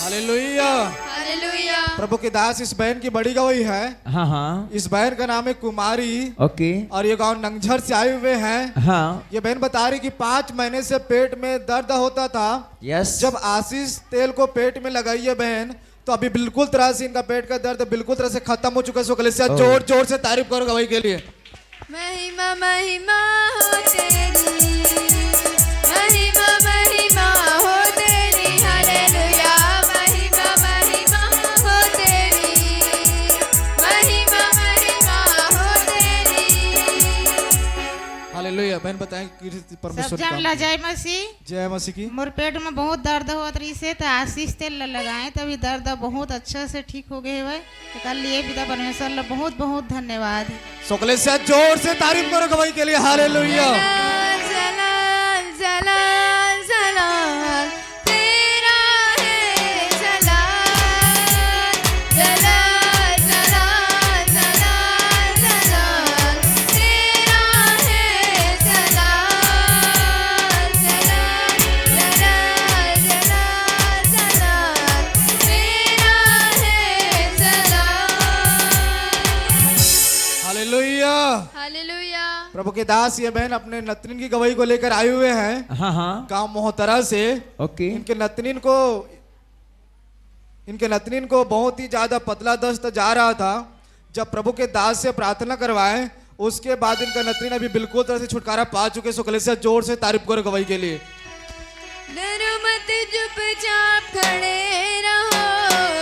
[SPEAKER 1] हालेलुया।
[SPEAKER 3] हालेलुया।
[SPEAKER 1] प्रभु के दास इस बहन की बड़ी गवाही है।
[SPEAKER 8] हाँ हाँ
[SPEAKER 1] इस बहन का नाम है कुमारी
[SPEAKER 8] ओके
[SPEAKER 1] और ये गांव नंगझर से आए हुए हैं।
[SPEAKER 8] हाँ
[SPEAKER 1] ये बहन बता रही कि 5 महीने से पेट में दर्द होता था।
[SPEAKER 8] यस
[SPEAKER 1] जब आशीष तेल को पेट में लगाई है बहन, तो अभी बिल्कुल तरह से इनका पेट का दर्द बिल्कुल तरह से खत्म हो चुका है। सो कलीसिया जोर से तारीफ करो गवाही के लिए।
[SPEAKER 3] महिमा महिमा हो तेरी, महिमा महिमा हो तेरी। हालेलुया। महिमा महिमा हो तेरी, महिमा महिमा हो तेरी।
[SPEAKER 1] हालेलुया। बहन बताएं कि
[SPEAKER 14] सब
[SPEAKER 1] परमेश्वर ने
[SPEAKER 14] जान
[SPEAKER 1] काम
[SPEAKER 14] ला
[SPEAKER 1] किया।
[SPEAKER 14] जय मसीह।
[SPEAKER 1] जय मसीह की।
[SPEAKER 14] मोर पेट में बहुत दर्द होत रही से तो आशीष तेल लगाए तभी दर्द बहुत अच्छा से ठीक हो गए हुए। कल लिए पिता परमेश्वर ला बहुत बहुत धन्यवाद।
[SPEAKER 1] सो कलीसिया जोर से तारीफ करो गवाही के लिए हालेलुया।
[SPEAKER 3] जलाल जलाल जलाल तेरा है जलाल, जलाल जलाल जलाल जलाल तेरा है जलाल, जलाल जलाल जलाल जलाल तेरा है जलाल।
[SPEAKER 1] हालेलुया।
[SPEAKER 3] हालेलुया।
[SPEAKER 1] प्रभु के दास ये बहन अपने नतनीन की गवाही को लेकर आए हुए हैं
[SPEAKER 8] हाँ हाँ
[SPEAKER 1] गांव मोहतरा से।
[SPEAKER 8] ओके
[SPEAKER 1] इनके नतनीन को बहुत ही ज्यादा पतला दस्त जा रहा था। जब प्रभु के दास से प्रार्थना करवाए, उसके बाद इनका नतनीन अभी बिल्कुल तरह से छुटकारा पा चुके। सो कलीसिया जोर से तारीफ करो गवाही के लिए।
[SPEAKER 3] डरो मत चुपचाप खड़े रहो,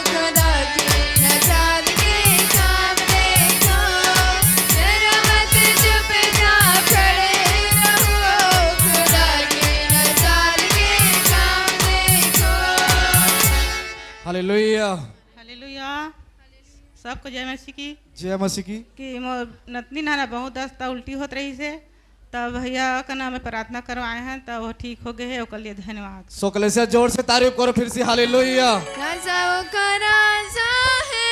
[SPEAKER 3] खुदा की नजात के सामने खो। डरो मत चुपचाप खड़े रहो,
[SPEAKER 1] हालेलुया।
[SPEAKER 14] हालेलुया। सबको जय मसीह की।
[SPEAKER 1] जय मसीह की।
[SPEAKER 14] कि मोर नतनी नाना बहुत दस्ता उल्टी होत रही से, तब भैया का नाम में प्रार्थना करवाए हैं, तब वो ठीक हो गए है, ओकर लिए धन्यवाद।
[SPEAKER 1] सो कलेसिया जोर से तारीफ करो फिर से, हालेलुया।
[SPEAKER 3] राजाओं का राजा है,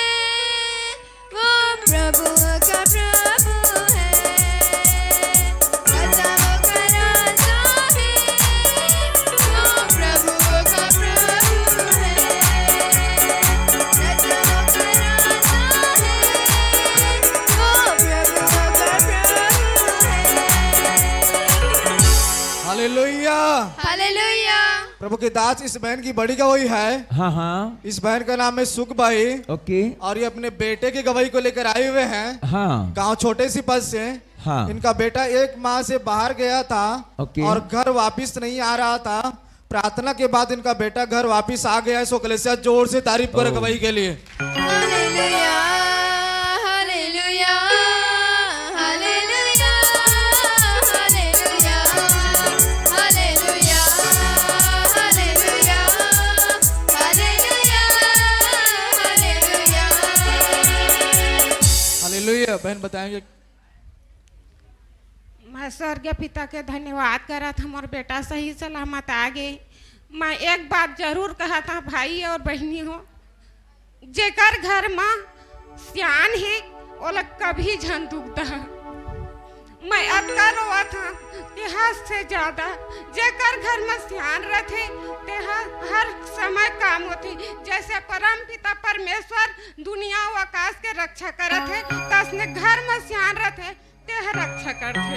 [SPEAKER 3] वो प्रभु का प्रभु है। राजाओं का राजा है, वो प्रभु का प्रभु है। राजाओं का राजा है, वो प्रभु का प्रभु है।
[SPEAKER 1] हालेलुया।
[SPEAKER 3] हालेलुया।
[SPEAKER 1] प्रभु के दास इस बहन की बड़ी गवाही है।
[SPEAKER 8] हाँ हाँ।
[SPEAKER 1] इस बहन का नाम है सुख भाई।
[SPEAKER 8] ओके।
[SPEAKER 1] और ये अपने बेटे की गवाही को लेकर आए हुए हैं।
[SPEAKER 8] हाँ।
[SPEAKER 1] गांव छोटे सी पद से।
[SPEAKER 8] हाँ।
[SPEAKER 1] इनका बेटा 1 माह से बाहर गया था।
[SPEAKER 8] ओके।
[SPEAKER 1] और घर वापिस नहीं आ रहा था। प्रार्थना के बाद इनका बेटा घर वापिस आ गया है। सो कलेसिया जोर से तारीफ करो गवाही के लिए।
[SPEAKER 3] Hallelujah, hallelujah, hallelujah, hallelujah, hallelujah, hallelujah, hallelujah, hallelujah.
[SPEAKER 1] Hallelujah. बहन बताएंगे।
[SPEAKER 15] मैं स्वर्गीय पिता के धन्यवाद करा था, मोर बेटा सही सलामत आ गए। मैं एक बात जरूर कहा था भाई और बहनी हो, जेकर घर में सियान है वो लोग कभी झन दुखता है। मैं अतका रोआ था हद से ज्यादा। जेकर घर में सियान रहते ते हर समय काम होती। जैसे परम पिता परमेश्वर दुनिया और आकाश के रक्षा करत है, तसने घर में सियान रहते ते रक्षा करते।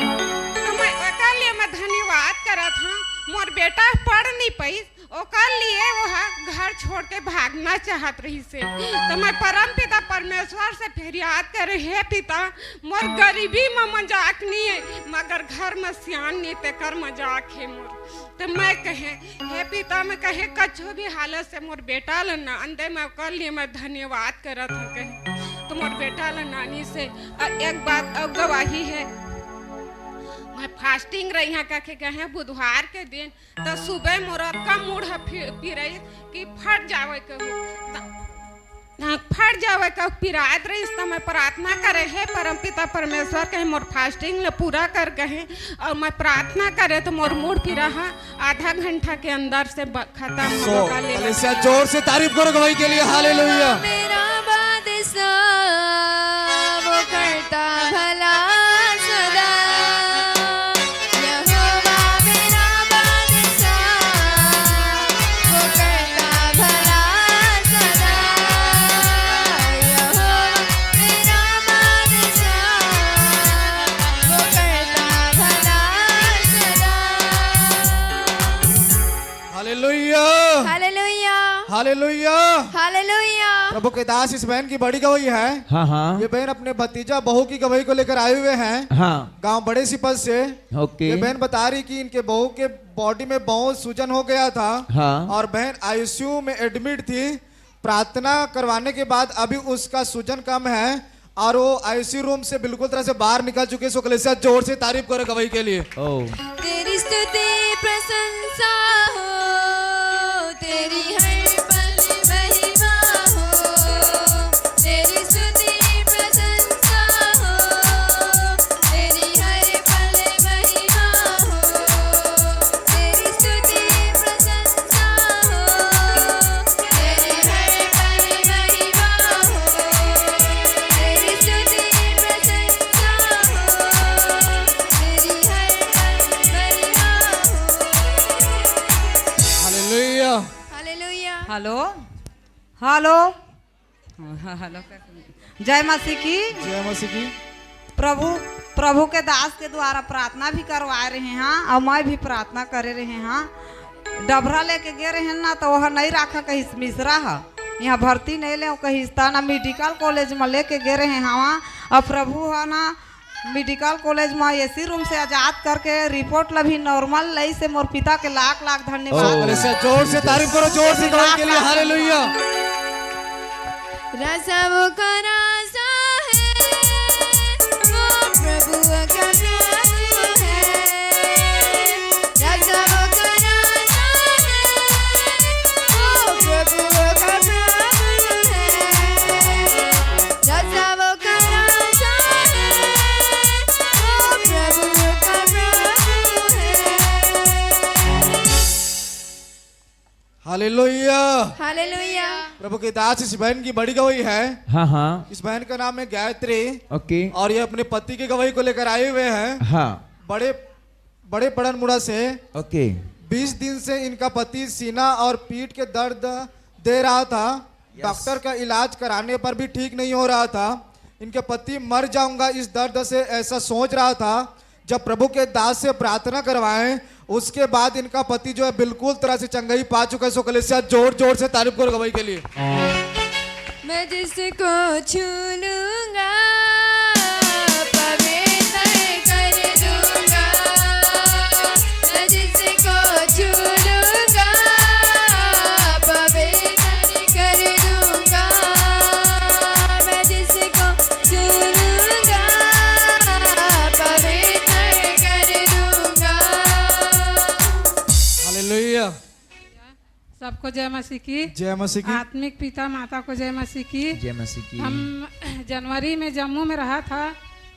[SPEAKER 15] तो मैं ओकर लिए मैं धन्यवाद करा था। मोर बेटा पढ़ नहीं पाई, ओकर लिए वो घर छोड़ के भागना चाहत रही से। तो मैं परम पिता परमेश्वर से फरियाद करे, हे पिता मोर गरीबी में मजाक नहीं है, मगर घर में सियान नहीं ते कर मजाक है मोर। तो मैं कहे हे पिता, मैं कहे कछो भी हालत से मोर बेटा लना अंदर में ओकर लिए मैं धन्यवाद करत हूँ। कहे तो मोर बेटा ला नानी से एक बात और गवाही है। मैं फास्टिंग रही यहाँ कहे गए बुधवार के दिन, तो सुबह मोर का मूड पिराई कि फट जावे फट जावे का पिरात रही। तो मैं प्रार्थना करे है परमपिता परमेश्वर कहे मोर फास्टिंग ले पूरा कर गए। और मैं प्रार्थना करे तो मोर मूड पिरा है आधा घंटा के अंदर से खत्म हो गया।
[SPEAKER 1] जोर से तारीफ करो गवाही के लिए, हालेलुया।
[SPEAKER 3] मेरा बादशाह वो करता भला सदा। Hallelujah,
[SPEAKER 1] hallelujah,
[SPEAKER 3] hallelujah.
[SPEAKER 1] प्रभु के दास इस बहन की बड़ी गवाही है।
[SPEAKER 8] हाँ हाँ।
[SPEAKER 1] ये बहन अपने भतीजा बहू की गवाही को लेकर आए हुए हैं।
[SPEAKER 8] हाँ।
[SPEAKER 1] गांव बड़े सिपल से।
[SPEAKER 8] ओके।
[SPEAKER 1] ये बहन बता रही कि इनके बहू के बॉडी में बहुत सूजन हो गया था।
[SPEAKER 8] हाँ।
[SPEAKER 1] और बहन आईसीयू में एडमिट थी। प्रार्थना करवाने के बाद अभी उसका सूजन कम है और वो आईसीयू रूम से बिल्कुल तरह से बाहर निकल चुके। सो कलेसिया जोर से तारीफ करो गवाही के लिए।
[SPEAKER 3] तेरी स्तुति प्रशंसा हो, तेरी हर पल महिमा हो। तेरी स्तुति प्रशंसा हो, तेरी हर पल महिमा हो। तेरी स्तुति प्रशंसा हो, तेरी हर पल महिमा हो। तेरी स्तुति प्रशंसा हो, तेरी हर पल महिमा हो।
[SPEAKER 1] Hallelujah,
[SPEAKER 3] hallelujah.
[SPEAKER 16] Hello hello hello. जय मसीह की।
[SPEAKER 1] जय मसीह की।
[SPEAKER 16] प्रभु के दास के द्वारा प्रार्थना भी करवा रहे हैं और मैं भी प्रार्थना करे रहे हैं। डबरा लेके गए रहे ना, तो वह नहीं रखा कहीं मिश्रा है, यहाँ भर्ती नहीं ले कहीं ना मेडिकल कॉलेज में लेके गए रहे हैं वहाँ। और प्रभु है ना मेडिकल कॉलेज में एसी रूम से आजाद करके रिपोर्ट ला भी नॉर्मल लई से मोर पिता के लाख लाख धन्यवाद।
[SPEAKER 1] जोर से तारीफ करो, जोर से गवाही के लिए, हालेलुया।
[SPEAKER 3] राजा वो का राजा है, वो प्रभु का प्रभु है। राजा वो का राजा है, वो प्रभु का प्रभु हालेलुया।
[SPEAKER 1] प्रभु के दास इस बहन की बड़ी गवाही है।
[SPEAKER 8] हाँ हाँ
[SPEAKER 1] इस बहन का नाम है गायत्री
[SPEAKER 8] ओके
[SPEAKER 1] और ये अपने पति की गवाही को लेकर आए हुए हैं।
[SPEAKER 8] हाँ
[SPEAKER 1] बड़े बड़े पड़नमुड़ा से
[SPEAKER 8] ओके
[SPEAKER 1] 20 दिन से इनका पति सीना और पीठ के दर्द दे रहा था। डॉक्टर का इलाज कराने पर भी ठीक नहीं हो रहा था। इनके पति मर जाऊंगा इस दर्द से ऐसा सोच रहा था। जब प्रभु के दास से प्रार्थना करवाएं उसके बाद इनका पति जो है बिल्कुल तरह से चंगाई पा चुका है। सो कलीसिया जोर जोर से तारीफ करो गवाही के लिए।
[SPEAKER 3] मैं जिसको छू लूंगा पवित्र कर दूंगा। मैं जिसको छू लूंगा पवित्र कर दूंगा। मैं जिसको छू लूंगा पवित्र कर दूंगा।
[SPEAKER 1] हालेलुया।
[SPEAKER 17] सबको जय मसीह की।
[SPEAKER 1] जय मसीह की।
[SPEAKER 17] आत्मिक पिता माता को जय मसीह की।
[SPEAKER 8] जय मसीह की।
[SPEAKER 17] हम जनवरी में जम्मू में रहा था।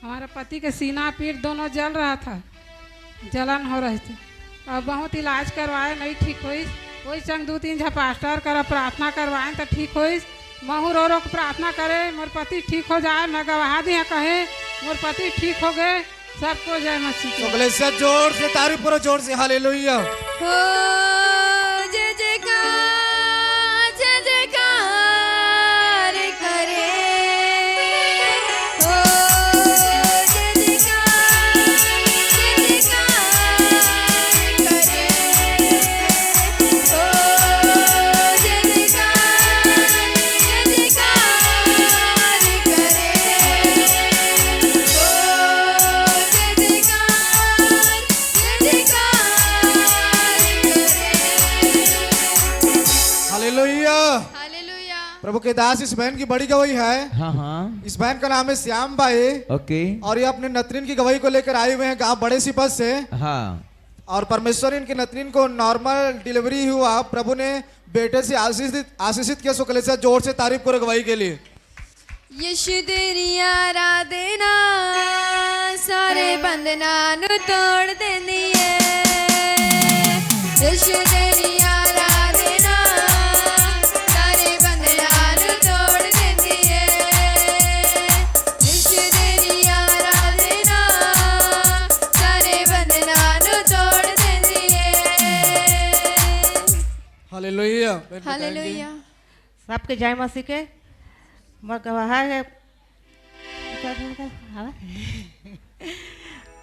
[SPEAKER 17] हमारे पति के सीना पीठ दोनों जल रहा था, जलन हो रही थी और बहुत इलाज करवाए नहीं ठीक हुई। वही संग 2-3 झपास्टर कर प्रार्थना करवाए तो ठीक हुई। महू रो रो के प्रार्थना करे मोर पति ठीक हो जाए। मैं गवाह दिया कहे मोर पति ठीक हो गए। सबको जय मसीह की।
[SPEAKER 1] तो कलीसिया जोर से तारीफ करो जोर से। हालेलुया।
[SPEAKER 3] हो जय जयकार करे। हो जय जयकार करे। हो जय जयकार करे। हो जय
[SPEAKER 1] हालेलुया।
[SPEAKER 3] हालेलुया।
[SPEAKER 1] प्रभु के दास इस बहन की बड़ी गवाही है।
[SPEAKER 8] हाँ हाँ
[SPEAKER 1] इस बहन का नाम है श्याम भाई
[SPEAKER 8] ओके
[SPEAKER 1] और ये अपने नतनीन की गवाही को लेकर आए हुए हैं गांव बड़े सिपत से।
[SPEAKER 8] हाँ
[SPEAKER 1] और परमेश्वर इनके नतनीन को नॉर्मल डिलीवरी हुआ। प्रभु ने बेटे से आशीषित किया। सो कलीसिया जोर से तारीफ करो गवाही के लिए।
[SPEAKER 3] यीशु तेरी आराधना सारे बंधना नु तोड़ देनी है। यीशु तेरी आराधना सारे बंधना नु तोड़ देनी है। यीशु तेरी आराधना सारे बंधना नु तोड़ देनी है।
[SPEAKER 1] हालेलुया।
[SPEAKER 3] हालेलुया।
[SPEAKER 14] सबके जय मसीह के। मोर गवाह है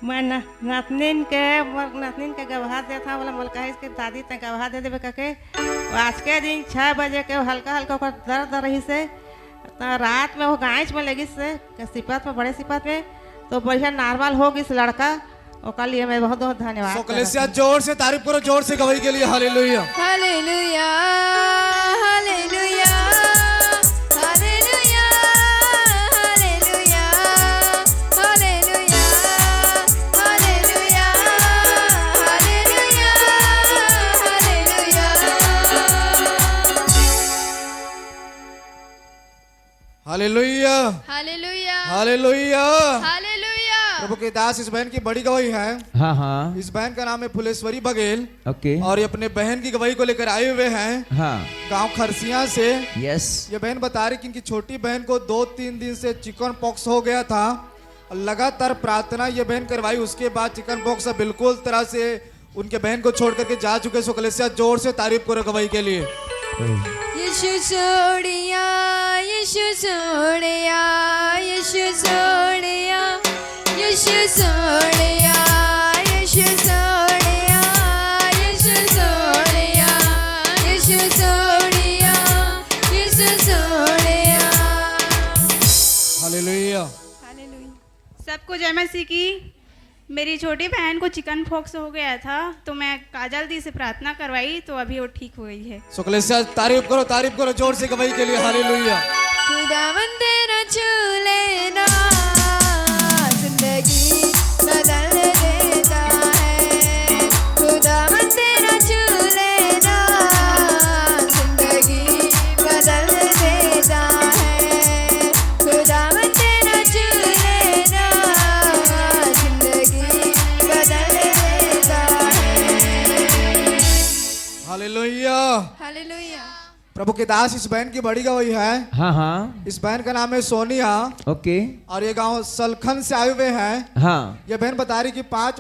[SPEAKER 14] मैं नातनीन के गवाह दे था बोला मोल कहे इसके दादी ते गवाह दे देवे कके। आज के दिन 6 बजे के हल्का हल्का ओकर दर्द रही से तो रात में वो गाँच में लगी से सिपत में बड़े सिपत में तो बढ़िया नॉर्मल हो गई लड़का। ओकर लिए मैं बहुत बहुत धन्यवाद।
[SPEAKER 1] सो कलीसिया जोर से तारीफ करो जोर से गवाही के लिए। Hallelujah.
[SPEAKER 3] Hallelujah. Hallelujah. Hallelujah. Hallelujah. Hallelujah. Hallelujah. Hallelujah.
[SPEAKER 1] Hallelujah.
[SPEAKER 3] Hallelujah.
[SPEAKER 1] Hallelujah.
[SPEAKER 3] Hallelujah.
[SPEAKER 1] प्रभु के दास इस बहन की बड़ी गवाही है।
[SPEAKER 8] हाँ हाँ
[SPEAKER 1] इस बहन का नाम है फुलेश्वरी बघेल
[SPEAKER 8] ओके
[SPEAKER 1] और ये अपने बहन की गवाही को लेकर आए हुए हैं
[SPEAKER 8] हाँ
[SPEAKER 1] गांव खरसिया से।
[SPEAKER 8] यस
[SPEAKER 1] ये बहन बता रही कि इनकी छोटी बहन को 2-3 दिन से चिकन पॉक्स हो गया था। लगातार प्रार्थना ये बहन करवाई उसके बाद चिकन पॉक्स बिल्कुल तरह से उनके बहन को छोड़ करके जा चुके। सो कलीसिया जोर से तारीफ करो गवाही के लिए।
[SPEAKER 3] यीशु सोड़िया यीशु सोड़िया यीशु सोड़िया यीशु सोड़िया यीशु सोड़िया यीशु सोड़िया यीशु सोड़िया यीशु सोड़िया।
[SPEAKER 1] हालेलुया।
[SPEAKER 11] सबको जय मसीह की। मेरी छोटी बहन को चिकन पॉक्स हो गया था तो मैं काजल दी से प्रार्थना करवाई तो अभी वो ठीक हो गई है।
[SPEAKER 1] सो कलीसिया तारीफ करो जोर से गवाही के लिए। हालेलुया।
[SPEAKER 3] खुदावन तेरा छू लेना जिंदगी बदल देता है। खुदावन तेरा छू लेना जिंदगी बदल देता है। खुदावन तेरा छू लेना जिंदगी बदल देता है।
[SPEAKER 1] हालेलुया।
[SPEAKER 3] हालेलुया।
[SPEAKER 1] प्रभु के दास इस बहन की बड़ी गवाही है।
[SPEAKER 8] हाँ हाँ।
[SPEAKER 1] इस बहन का नाम है सोनिया
[SPEAKER 8] ओके।
[SPEAKER 1] और ये गांव सलखन से आए हुए हैं।
[SPEAKER 8] हाँ।
[SPEAKER 1] ये बहन बता रही कि 5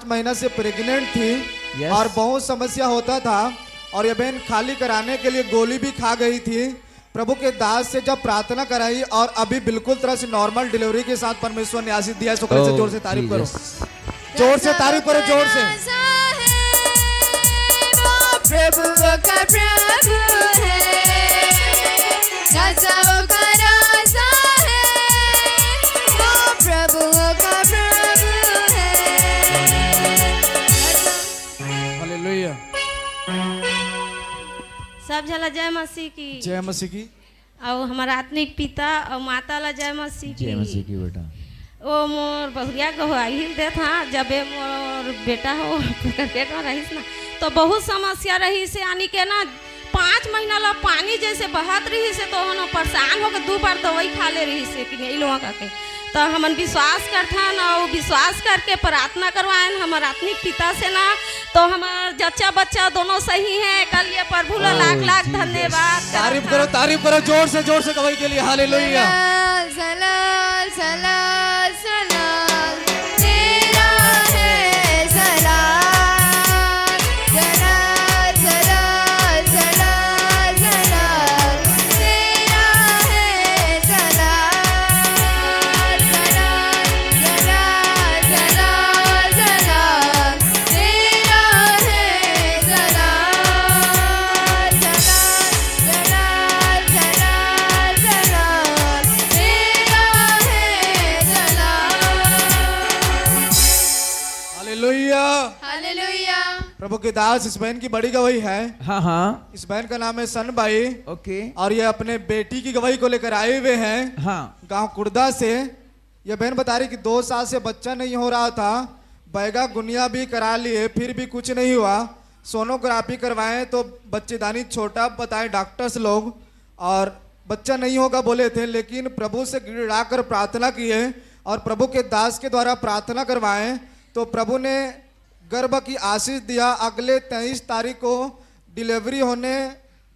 [SPEAKER 1] महीना से प्रेग्नेंट थी
[SPEAKER 8] Yes.
[SPEAKER 1] और बहुत समस्या होता था और ये बहन खाली कराने के लिए गोली भी खा गई थी। प्रभु के दास से जब प्रार्थना कराई और अभी बिल्कुल तरह से नॉर्मल डिलीवरी के साथ परमेश्वर ने आशीष दिया। से जोर से तारीफ करो, जोर से तारीफ करो, जोर से।
[SPEAKER 3] प्रभु का प्रभु है, राजाओं का राजा है, वो प्रभु का प्रभु है।
[SPEAKER 1] हालेलुया।
[SPEAKER 11] सब झला जय मसीह की।
[SPEAKER 1] जय मसीह की।
[SPEAKER 11] और हमारा आत्मिक पिता और माता ला जय मसीह की।
[SPEAKER 8] जय मसीह की बेटा।
[SPEAKER 11] ओ मोर बहुरिया गवाही दे था जब मोर बेटा हो पेट में रहीस ना तो बहुत समस्या रही से, यानी के ना 5 महीना ला पानी जैसे बहत रही से तो हम परेशान होकर 2 बार दवाई खा ले रही से कि नहीं लोग के तो हमन विश्वास करथन और विश्वास करके प्रार्थना करवाएं हमारे आत्मिक पिता से ना तो हमारे जच्चा बच्चा दोनों सही हैं। कल ये प्रभु ला लाख लाख धन्यवाद।
[SPEAKER 1] तारीफ करो जोर से गवाही के लिए। हालेलुया।
[SPEAKER 3] सलाल सलाल सलाल तेरा है सलाल, सलाल सलाल सलाल सलाल तेरा है सलाल, सलाल सलाल सलाल सलाल तेरा है सलाल, सलाल सलाल सलाल तेरा है सलाल।
[SPEAKER 1] हालेलुया।
[SPEAKER 3] हालेलुया।
[SPEAKER 1] प्रभु के दास इस बहन की बड़ी गवाही है।
[SPEAKER 8] हाँ हाँ।
[SPEAKER 1] इस बहन का नाम है सनबाई।
[SPEAKER 8] ओके।
[SPEAKER 1] और ये अपने बेटी की गवाही को लेकर आए हुए हैं।
[SPEAKER 8] हाँ।
[SPEAKER 1] गांव कुर्दा से। ये बहन बता रही कि 2 साल से बच्चा नहीं हो रहा था, बैगा गुनिया भी करा लिए फिर भी कुछ नहीं हुआ, सोनोग्राफी करवाएं तो बच्चेदानी छोटा बताए डॉक्टर्स लोग और बच्चा नहीं होगा बोले थे, लेकिन प्रभु से गिड़ा कर प्रार्थना किए और प्रभु के दास के द्वारा प्रार्थना करवाएं तो प्रभु ने गर्भ की आशीष दिया। अगले 23 तारीख को डिलीवरी होने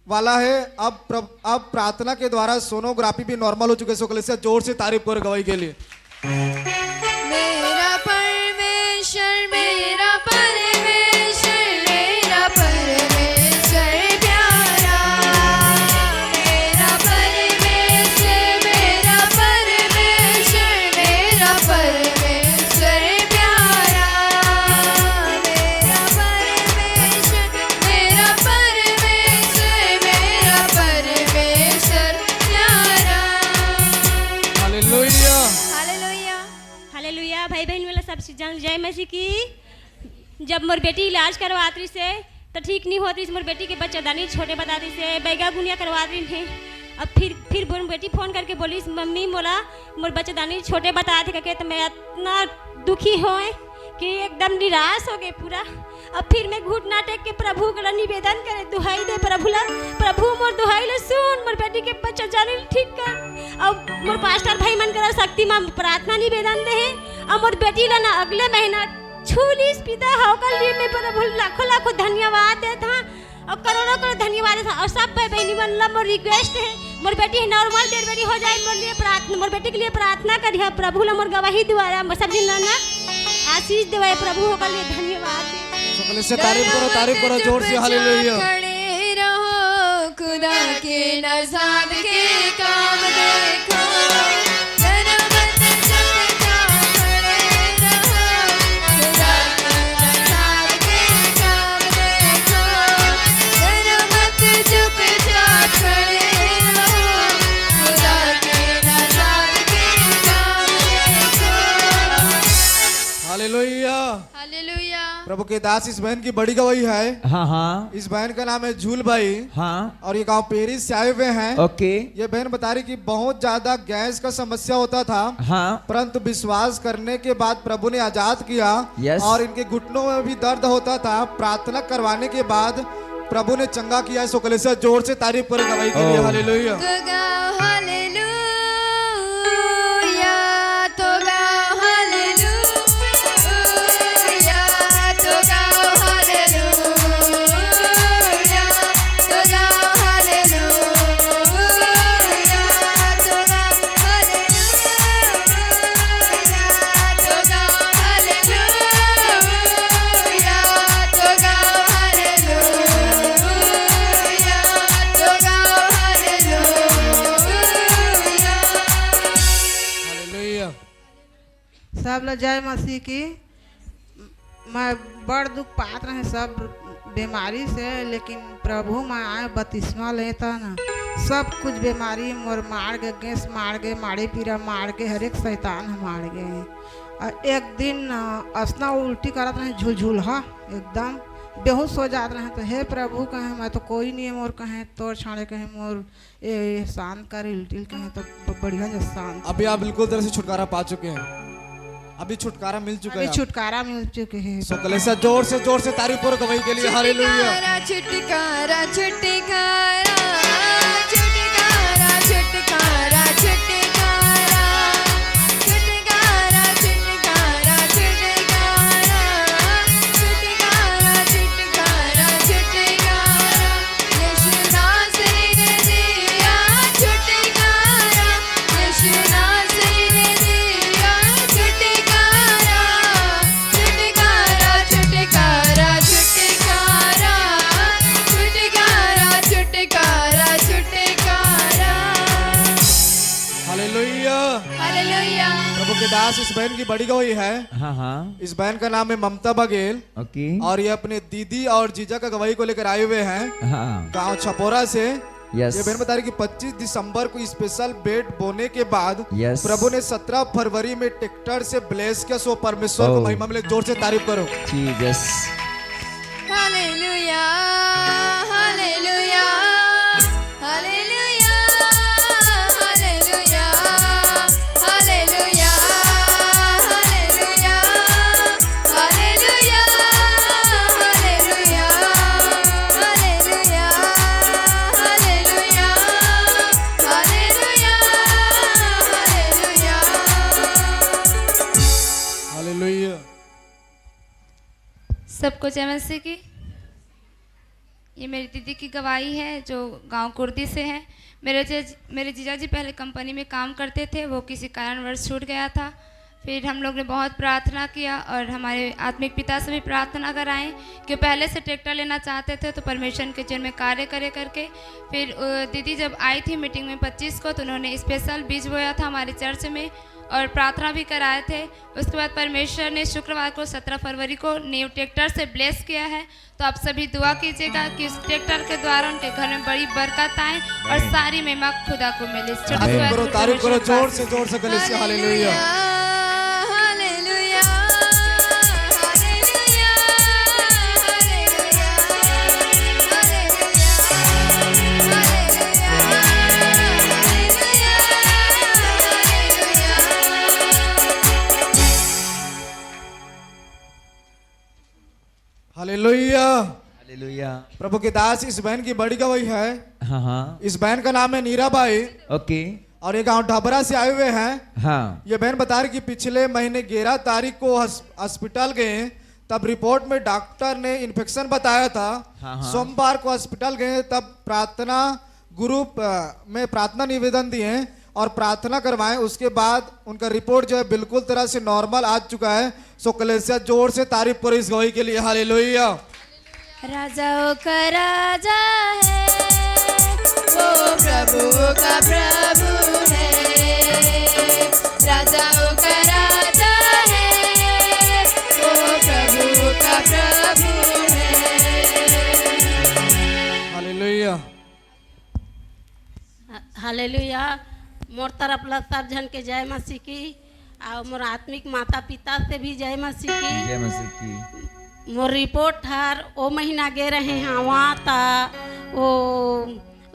[SPEAKER 1] वाला है। अब प्रार्थना के द्वारा सोनोग्राफी भी नॉर्मल हो चुके हैं। से जोर से तारीफ करो गवाही के लिए।
[SPEAKER 3] मेरा परमेश्वर मेरा परमेश्वर मेरा परमेश्वर प्यारा, मेरा परमेश्वर मेरा परमेश्वर मेरा परमेश्वर प्यारा, मेरा परमेश्वर मेरा परमेश्वर मेरा परमेश्वर प्यारा।
[SPEAKER 1] हालेलुया।
[SPEAKER 3] हालेलुया।
[SPEAKER 11] हालेलुया। भाई बहन वाला सब जान जय मसीह की। जब मोर बेटी इलाज करवाती से तो ठीक नहीं होती, मोर बेटी के बच्चेदानी छोटे बताती से बैगा गुनिया करवा रही थे। अब फिर मोर बेटी फोन करके बोली मम्मी मोला मोर बच्चेदानी छोटे बता थे करके तो मैं इतना दुखी होए कि एकदम निराश हो गए पूरा। अब फिर मैं घुटना टेक के प्रभु का निवेदन करे दुहाई दे प्रभु मोर दुहाई ले सुन मोर बेटी के बच्चा जाने ठीक कर। अब मोर पास्टर भाई मन करा शक्ति मां प्रार्थना निवेदन दे अब मोर बेटी ला ना अगले महीना छूलीस पिता हो कर लिए मैं प्रभु लाखों लाखों धन्यवाद देता और करोड़ों धन्यवाद देता। और सब भाई बहनी मन ला मोर रिक्वेस्ट है मोर बेटी नॉर्मल डिलीवरी हो जाए मोर लिए प्रार्थना मोर बेटी के लिए प्रार्थना करिए प्रभु ला मोर गवाही द्वारा सब दिन ना आशीष देवाए प्रभु हो कर लिए धन्यवाद।
[SPEAKER 1] से तारीफ करो जोर से। हालेलुया।
[SPEAKER 3] खड़े रहो खुदा के नज़ाद के काम देखो, जरा मत चुपचाप खड़े रहो खुदा के नज़ाद के काम देखो, जरा मत चुपचाप खड़े रहो खुदा के नज़ाद के काम देखो।
[SPEAKER 1] हालेलुया।
[SPEAKER 3] हालेलुया।
[SPEAKER 1] प्रभु के दास इस बहन की बड़ी गवाही है।
[SPEAKER 8] हाँ हाँ।
[SPEAKER 1] इस बहन का नाम है झूल भाई।
[SPEAKER 8] हाँ।
[SPEAKER 1] और ये गांव पेरिस से आए हुए हैं।
[SPEAKER 8] ओके।
[SPEAKER 1] ये बहन बता रही कि बहुत ज्यादा गैस का समस्या होता था।
[SPEAKER 8] हाँ।
[SPEAKER 1] परंतु विश्वास करने के बाद प्रभु ने आजाद किया।
[SPEAKER 8] यस।
[SPEAKER 1] और इनके घुटनों में भी दर्द होता था, प्रार्थना करवाने के बाद प्रभु ने चंगा किया। सो कलीसिया जोर से तारीफ करे गवाही के लिए। हालेलुया।
[SPEAKER 3] तो गाओ हालेलुया, तो गाओ हालेलुया, तो गाओ हालेलुया, तो गाओ
[SPEAKER 10] सब लोग जय मसीह की। मैं बड़ दुख पात रहे सब बीमारी से, लेकिन प्रभु मैं आए बपतिस्मा लेता ना, सब कुछ बीमारी मोर मार गए, गैस मार गए, माड़े पीरा मार गए, हर एक शैतान हम मार गए। और एक दिन असना उल्टी करत रहे, झुलझुल हा एकदम बेहोश हो जाते रहे। तो हे प्रभु कहे मैं तो कोई नहीं है मोर, कहे तोड़ छाड़े कहे मोर ये शांत करे उल्टी कहे तो बढ़िया जो शांत।
[SPEAKER 1] अभी आप बिल्कुल तरह से छुटकारा पा चुके हैं, अभी छुटकारा मिल चुका है,
[SPEAKER 10] अभी छुटकारा मिल चुके हैं।
[SPEAKER 1] सो कलेसिया जोर से तारीफ करो गवाही के लिए। हालेलुया।
[SPEAKER 3] छुटकारा छुटकारा छुटकारा छुटकारा छुटकारा छुटकारा छुटकारा छुटकारा छुटकारा छुटकारा छुटकारा छुटकारा यीशु नासरी ने दिया छुटकारा, यीशु नासरी ने दिया छुटकारा छुटकारा छुटकारा छुटकारा छुटकारा छुटकारा छुटकारा।
[SPEAKER 1] हालेलुया।
[SPEAKER 3] हालेलुया।
[SPEAKER 1] प्रभु के दास इस बहन की बड़ी गवाही है।
[SPEAKER 8] हाँ हाँ
[SPEAKER 1] इस बहन का नाम है ममता बघेल।
[SPEAKER 8] ओके।
[SPEAKER 1] और ये अपने दीदी और जीजा का गवाही को लेकर आए हुए हैं
[SPEAKER 8] हाँ
[SPEAKER 1] गांव छपोरा से।
[SPEAKER 8] यस।
[SPEAKER 1] ये बहन बता रही कि 25 दिसंबर को स्पेशल बेड बोने के बाद
[SPEAKER 8] यस।
[SPEAKER 1] प्रभु ने 17 फरवरी में ट्रैक्टर से ब्लेस किया। सो परमेश्वर को महिमा मिले, जोर से तारीफ करो।
[SPEAKER 8] Jesus.
[SPEAKER 3] Hallelujah hallelujah hallelujah hallelujah hallelujah hallelujah hallelujah hallelujah hallelujah hallelujah hallelujah hallelujah.
[SPEAKER 1] Hallelujah.
[SPEAKER 6] सबको जय मसीह की। ये मेरी दीदी की गवाही है जो गांव कुर्दी से है। मेरे जीजा जी पहले कंपनी में काम करते थे, वो किसी कारणवश छूट गया था। फिर हम लोग ने बहुत प्रार्थना किया और हमारे आत्मिक पिता से भी प्रार्थना कराएं कि पहले से ट्रैक्टर लेना चाहते थे, तो परमेश्वर के जन में कार्य करे करके फिर दीदी जब आई थी मीटिंग में 25 को, तो उन्होंने स्पेशल बीज बोया था हमारे चर्च में और प्रार्थना भी कराए थे। उसके बाद परमेश्वर ने शुक्रवार को 17 फरवरी को न्यू ट्रैक्टर से ब्लेस किया है। तो आप सभी दुआ कीजिएगा कि उस ट्रैक्टर के द्वारा उनके घर में बड़ी बरकत आए और सारी महिमा खुदा को मिले।
[SPEAKER 1] तारीफ करो जोर से कलीसिया। हालेलुया।
[SPEAKER 3] Hallelujah
[SPEAKER 1] hallelujah.
[SPEAKER 8] हालेलुया।
[SPEAKER 1] प्रभु के दास इस बहन की बड़ी गवाही है।
[SPEAKER 8] हाँ हाँ
[SPEAKER 1] इस बहन का नाम है नीरा बाई
[SPEAKER 8] ओके।
[SPEAKER 1] और ये गांव ढाबरा से आए हुए हैं।
[SPEAKER 8] हाँ
[SPEAKER 1] ये बहन बता रही कि पिछले महीने 11 तारीख को हॉस्पिटल गए, तब रिपोर्ट में डॉक्टर ने इन्फेक्शन बताया था।
[SPEAKER 8] हाँ।
[SPEAKER 1] सोमवार को हॉस्पिटल गए, तब प्रार्थना ग्रुप में प्रार्थना निवेदन दिए और प्रार्थना करवाएं। उसके बाद उनका रिपोर्ट जो है बिल्कुल तरह से नॉर्मल आ चुका है। सो कलीसिया जोर से तारीफ करो इस गवाही के लिए। हालेलुया।
[SPEAKER 3] राजाओं का राजा है वो, प्रभुओं का प्रभु है। राजाओं का राजा है वो, प्रभुओं का प्रभु है।
[SPEAKER 1] हालेलुया।
[SPEAKER 18] हालेलुया। मोर तरफ ला सब जन के जय मसीह की और मोर आत्मिक माता पिता से भी जय मसीह की।
[SPEAKER 8] जय मसीह की।
[SPEAKER 18] मोर रिपोर्ट हर ओ महीना गे रहे हैं वहाँ ता वो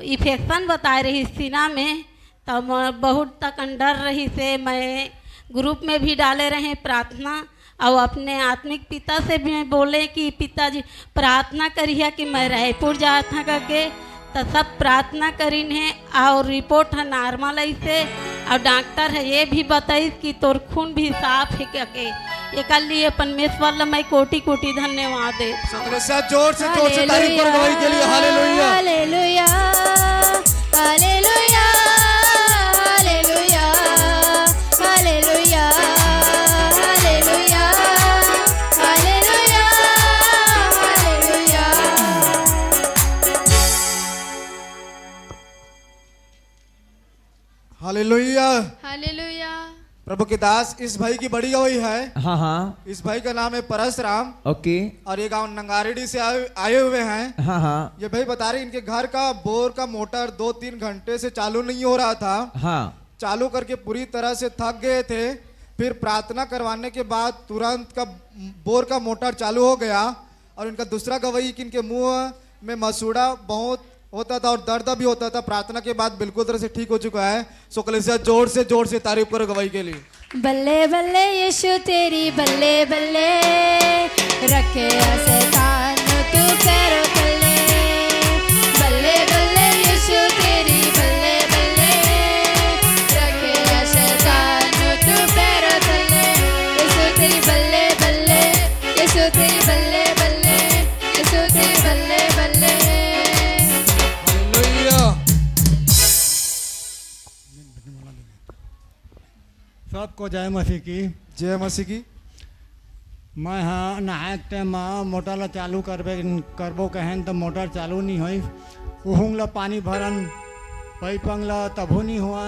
[SPEAKER 18] इन्फेक्शन बताए रही सीना में, तब बहुत तक डर रही से मैं ग्रुप में भी डाले रहे प्रार्थना और अपने आत्मिक पिता से भी बोले कि पिताजी प्रार्थना करिए कि मैं रायपुर जाता करके, तो सब प्रार्थना करीन है और रिपोर्ट है नॉर्मल ऐसे और डॉक्टर है ये भी बताई कि तोर खून भी साफ है करके। एक लिए परमेश्वर ला मैं कोटि कोटि धन्यवाद दे।
[SPEAKER 1] जोर से तारीफ करो गवाही के लिए। Hallelujah
[SPEAKER 3] hallelujah hallelujah hallelujah hallelujah hallelujah hallelujah hallelujah
[SPEAKER 1] hallelujah.
[SPEAKER 6] Hallelujah.
[SPEAKER 1] प्रभु के दास इस भाई की बड़ी गवाही है।
[SPEAKER 8] हाँ हाँ।
[SPEAKER 1] इस भाई का नाम है परसराम
[SPEAKER 8] ओके।
[SPEAKER 1] और ये गांव नंगारेडी से आए हुए हैं।
[SPEAKER 8] हाँ हाँ।
[SPEAKER 1] ये भाई बता रहे इनके घर का बोर का मोटर 2-3 घंटे से चालू नहीं हो रहा था।
[SPEAKER 8] हाँ।
[SPEAKER 1] चालू करके पूरी तरह से थक गए थे। फिर प्रार्थना करवाने के बाद तुरंत का बोर का मोटर चालू हो गया। और इनका दूसरा गवाही कि इनके मुंह में मसूड़ा बहुत होता था और दर्द भी होता था। प्रार्थना के बाद बिल्कुल तरह से ठीक हो चुका है। सो कलीसिया जोर से तारीफ करो गवाही के लिए।
[SPEAKER 3] बल्ले बल्ले यीशु तेरी बल्ले बल्ले, रखे शैतान तू पैरों तले। बल्ले बल्ले यीशु तेरी बल्ले बल्ले, रखे शैतान तू पैरों तले। यीशु तेरी बल्ले बल्ले, यीशु तेरी बल्ले बल्ले, यीशु तेरी बल्ले बल्ले।
[SPEAKER 19] सबको जय मसीह की।
[SPEAKER 1] जय मसीह की।
[SPEAKER 19] मैं हाँ नहाए के माँ मोटर ला चालू करबो कहन तो मोटर चालू नहीं हुई। उहुंग ला पानी भरन पैपंग ला तभो नहीं हुआ।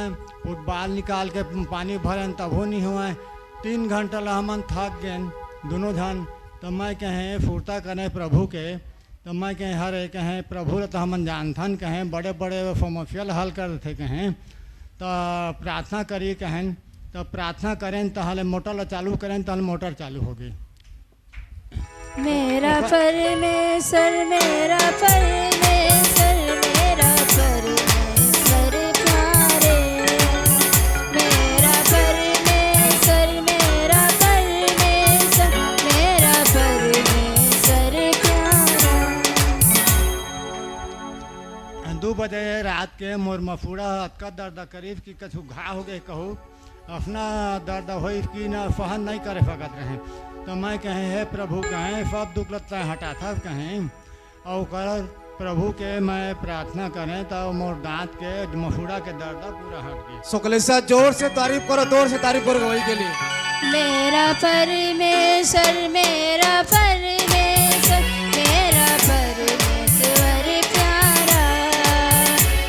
[SPEAKER 19] बाल निकाल के पानी भरन तभो नहीं हुआ। 3 घंटा ला हमन थक गए दोनों जन। तो मैं कहें फुर्ता करें प्रभु के। तो मैं कहें हर एक कहें प्रभु तो हमन जानथन कहें बड़े बड़े समस्या हल कर थे कहें। तो प्रार्थना करिए कहें। तो प्रार्थना करें तो हाल मोटर चालू करें तो मोटर चालू होगी।
[SPEAKER 3] मेरा परमेश्वर मेरा परमेश्वर मेरा परमेश्वर प्यारे। मेरा परमेश्वर मेरा परमेश्वर मेरा परमेश्वर प्यारा।
[SPEAKER 19] 2 बजे रात के मोर मफूड़ा अतका दर्द करीब कि कछु घा हो गए कहूँ अपना दर्द हो कि ना सहन नहीं करे सकत रहे। तो मैं कहें हे प्रभु कहें सब दुख लता हटा था कहें और कर प्रभु के मैं प्रार्थना करें तो मोर दांत के मफूड़ा के दर्द पूरा हट गया।
[SPEAKER 1] सो कलीसिया जोर से तारीफ करो गवाही के लिए।
[SPEAKER 3] मेरा परमेश्वर मेरा परमेश्वर मेरा परमेश्वर प्यारा।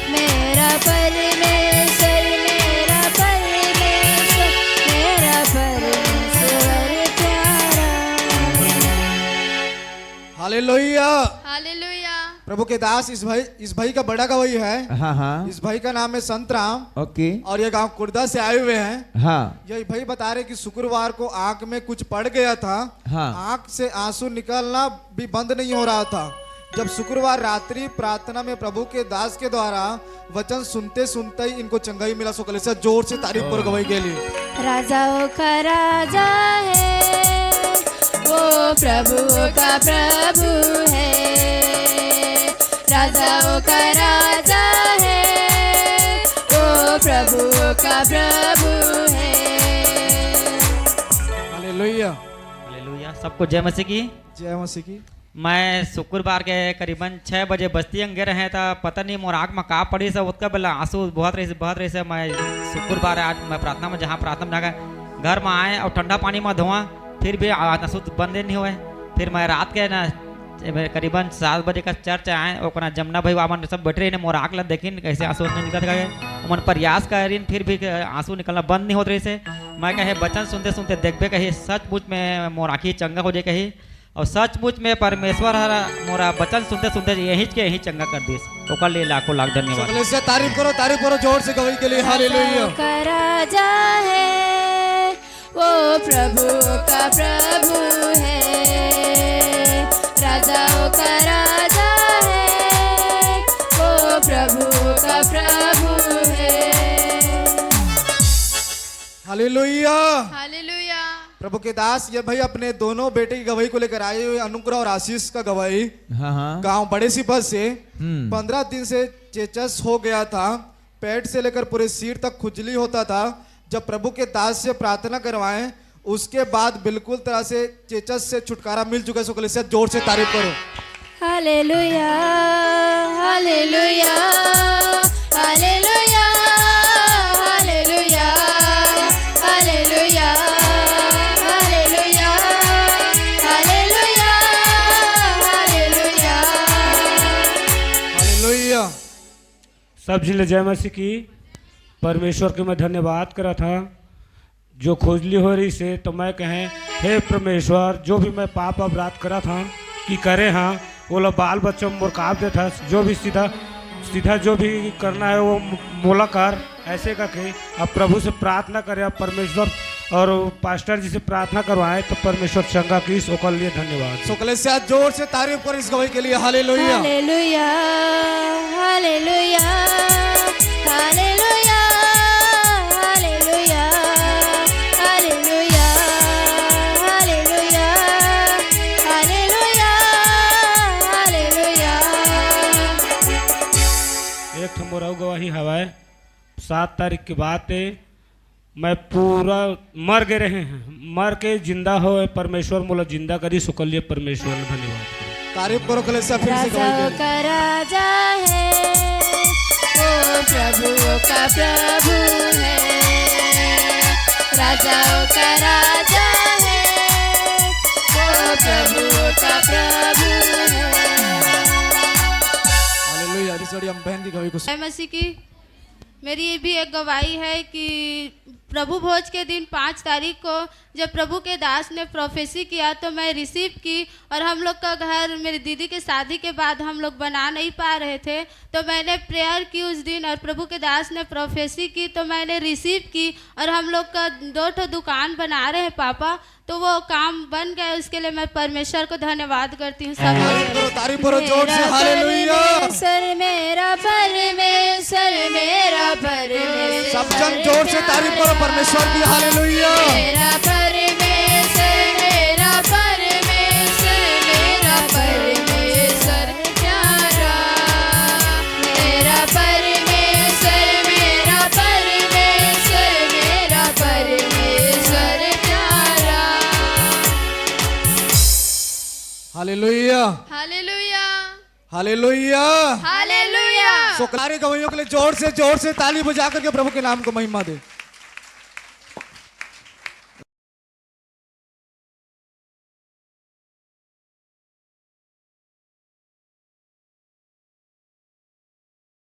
[SPEAKER 3] मेरा परमेश्वर मेरा परमेश्वर मेरा परमेश्वर प्यारा।
[SPEAKER 1] हालेलुया।
[SPEAKER 6] हालेलुया।
[SPEAKER 1] प्रभु के दास इस भाई का बड़ा गवाही है।
[SPEAKER 8] हाँ हाँ।
[SPEAKER 1] इस भाई का नाम है संतराम।
[SPEAKER 8] ओके।
[SPEAKER 1] और ये गांव कुर्दा से आए हुए हैं।
[SPEAKER 8] हाँ।
[SPEAKER 1] ये भाई बता रहे कि शुक्रवार को आंख में कुछ पड़ गया था।
[SPEAKER 8] हाँ।
[SPEAKER 1] आंख से आंसू निकलना भी बंद नहीं हो रहा था। जब शुक्रवार रात्रि प्रार्थना में प्रभु के दास के द्वारा वचन सुनते सुनते ही इनको चंगाई मिला। सो कलीसिया जोर से तारीफ करो गवाही के लिए।
[SPEAKER 3] राजाओं का राजा है वो प्रभुओं का प्रभु है। राजाओं का राजा है वो प्रभुओं का प्रभु है।
[SPEAKER 1] हालेलुया।
[SPEAKER 20] हालेलुया। सबको जय मसीह की।
[SPEAKER 1] जय मसीह की।
[SPEAKER 20] मैं शुक्रवार के करीबन 6 बजे बस्ती अंगे रहे था। पता नहीं मोर आँख में का पड़ी से उसका बेला आंसू बहुत रही से मैं शुक्रवार आज मैं प्रार्थना में जहाँ प्रार्थना में जाकर घर में आए और ठंडा पानी में धोआ फिर भी आंसू बंदे नहीं हुए। फिर मैं रात के ना करीबन 7 बजे का चर्च आए और जमुना भाई वामन सब बैठ रहे ने मोर आँख ला देखिन कैसे आंसू नहीं निकल गए। मन प्रयास करीन फिर भी आंसू निकलना बंद नहीं होते रही से। मैं कहे वचन सुनते सुनते देखबे कही सचमुच में मोर आँखी चंगा हो जाए कही। और सचमुच में परमेश्वर मोरा वचन सुनते सुनते यही के यही चंगा कर दिस। तो लिए लाखों लाख धन्यवाद।
[SPEAKER 1] तारीफ करो जोर से गवाही के लिए। हालेलुया।
[SPEAKER 3] का राजा है वो प्रभु का प्रभु है। राजाओं का राजा है वो प्रभु का प्रभु है।
[SPEAKER 1] हालेलुया।
[SPEAKER 6] हालेलुया।
[SPEAKER 1] प्रभु के दास ये भाई अपने दोनों बेटे की गवाही को लेकर आए हुए अनुग्रह और आशीष का गवाही।
[SPEAKER 8] हाँ हाँ।
[SPEAKER 1] गांव बड़े सी बस से 15 दिन से चेचस हो गया था। पेट से लेकर पूरे सिर तक खुजली होता था। जब प्रभु के दास से प्रार्थना करवाएं उसके बाद बिल्कुल तरह से चेचस से छुटकारा मिल चुका है। सो कलीसिया जोर से तारीफ करो।
[SPEAKER 3] Hallelujah hallelujah hallelujah hallelujah hallelujah hallelujah hallelujah hallelujah
[SPEAKER 1] hallelujah.
[SPEAKER 21] सब जिले जय मसीह की। परमेश्वर के मैं धन्यवाद करा था जो खुजली हो रही से, तो मैं कहें हे परमेश्वर, जो भी मैं पाप अपराध करा था कि करे हाँ, वो लोग बाल बच्चों मोर काब दे था, जो भी सीधा सीधा जो भी करना है वो मोला कर, ऐसे करके अब प्रभु से प्रार्थना करें। अब परमेश्वर और पास्टर जी से प्रार्थना करवाएं तो परमेश्वर चंगा की, ओकर लिए धन्यवाद।
[SPEAKER 1] सो कलीसिया जोर से तारीफ करो इस गवाही के लिए। Hallelujah
[SPEAKER 3] hallelujah hallelujah hallelujah hallelujah hallelujah hallelujah hallelujah hallelujah.
[SPEAKER 21] एक ठो मोर अउ गवाही हवाए, 7 तारीख के बाद मैं पूरा मर गए रहे हैं, मर के जिंदा हो परमेश्वर मोला जिंदा करी, सुकल लिए परमेश्वर ने धन्यवाद।
[SPEAKER 1] तारीफ करो कलीसिया फिर से
[SPEAKER 3] राजाओं का राजा है वो, प्रभुओं का प्रभु है, राजाओं का राजा है वो, प्रभुओं का प्रभु है।
[SPEAKER 1] हालेलुया। रिसोड़ी हम बहन की गवाही को
[SPEAKER 6] जय मसीह की। मेरी भी एक गवाही है कि प्रभु भोज के दिन 5 तारीख को जब प्रभु के दास ने प्रोफेसी किया तो मैं रिसीव की, और हम लोग का घर मेरी दीदी के शादी के बाद हम लोग बना नहीं पा रहे थे, तो मैंने प्रेयर की उस दिन और प्रभु के दास ने प्रोफेसी की तो मैंने रिसीव की, और हम लोग का 2 ठो दुकान बना रहे हैं पापा, तो वो काम बन गया। उसके लिए मैं परमेश्वर को धन्यवाद करती हूँ। सब
[SPEAKER 1] तारीफ करो जोर से। हालेलुया।
[SPEAKER 3] परमेश्वर मेरा परमेश्वर मेरा परमेश्वर,
[SPEAKER 1] सब जन जोर से तारीफ करो परमेश्वर की। हालेलुया।
[SPEAKER 3] मेरा परमेश्वर मेरा परमेश्वर मेरा परमेश्वर प्यारा, मेरा परमेश्वर मेरा परमेश्वर मेरा परमेश्वर प्यारा।
[SPEAKER 1] Hallelujah
[SPEAKER 6] hallelujah
[SPEAKER 1] hallelujah
[SPEAKER 6] hallelujah.
[SPEAKER 1] सो सारी गवाहियों के लिए जोर से ताली बजा करके प्रभु के नाम को महिमा दे।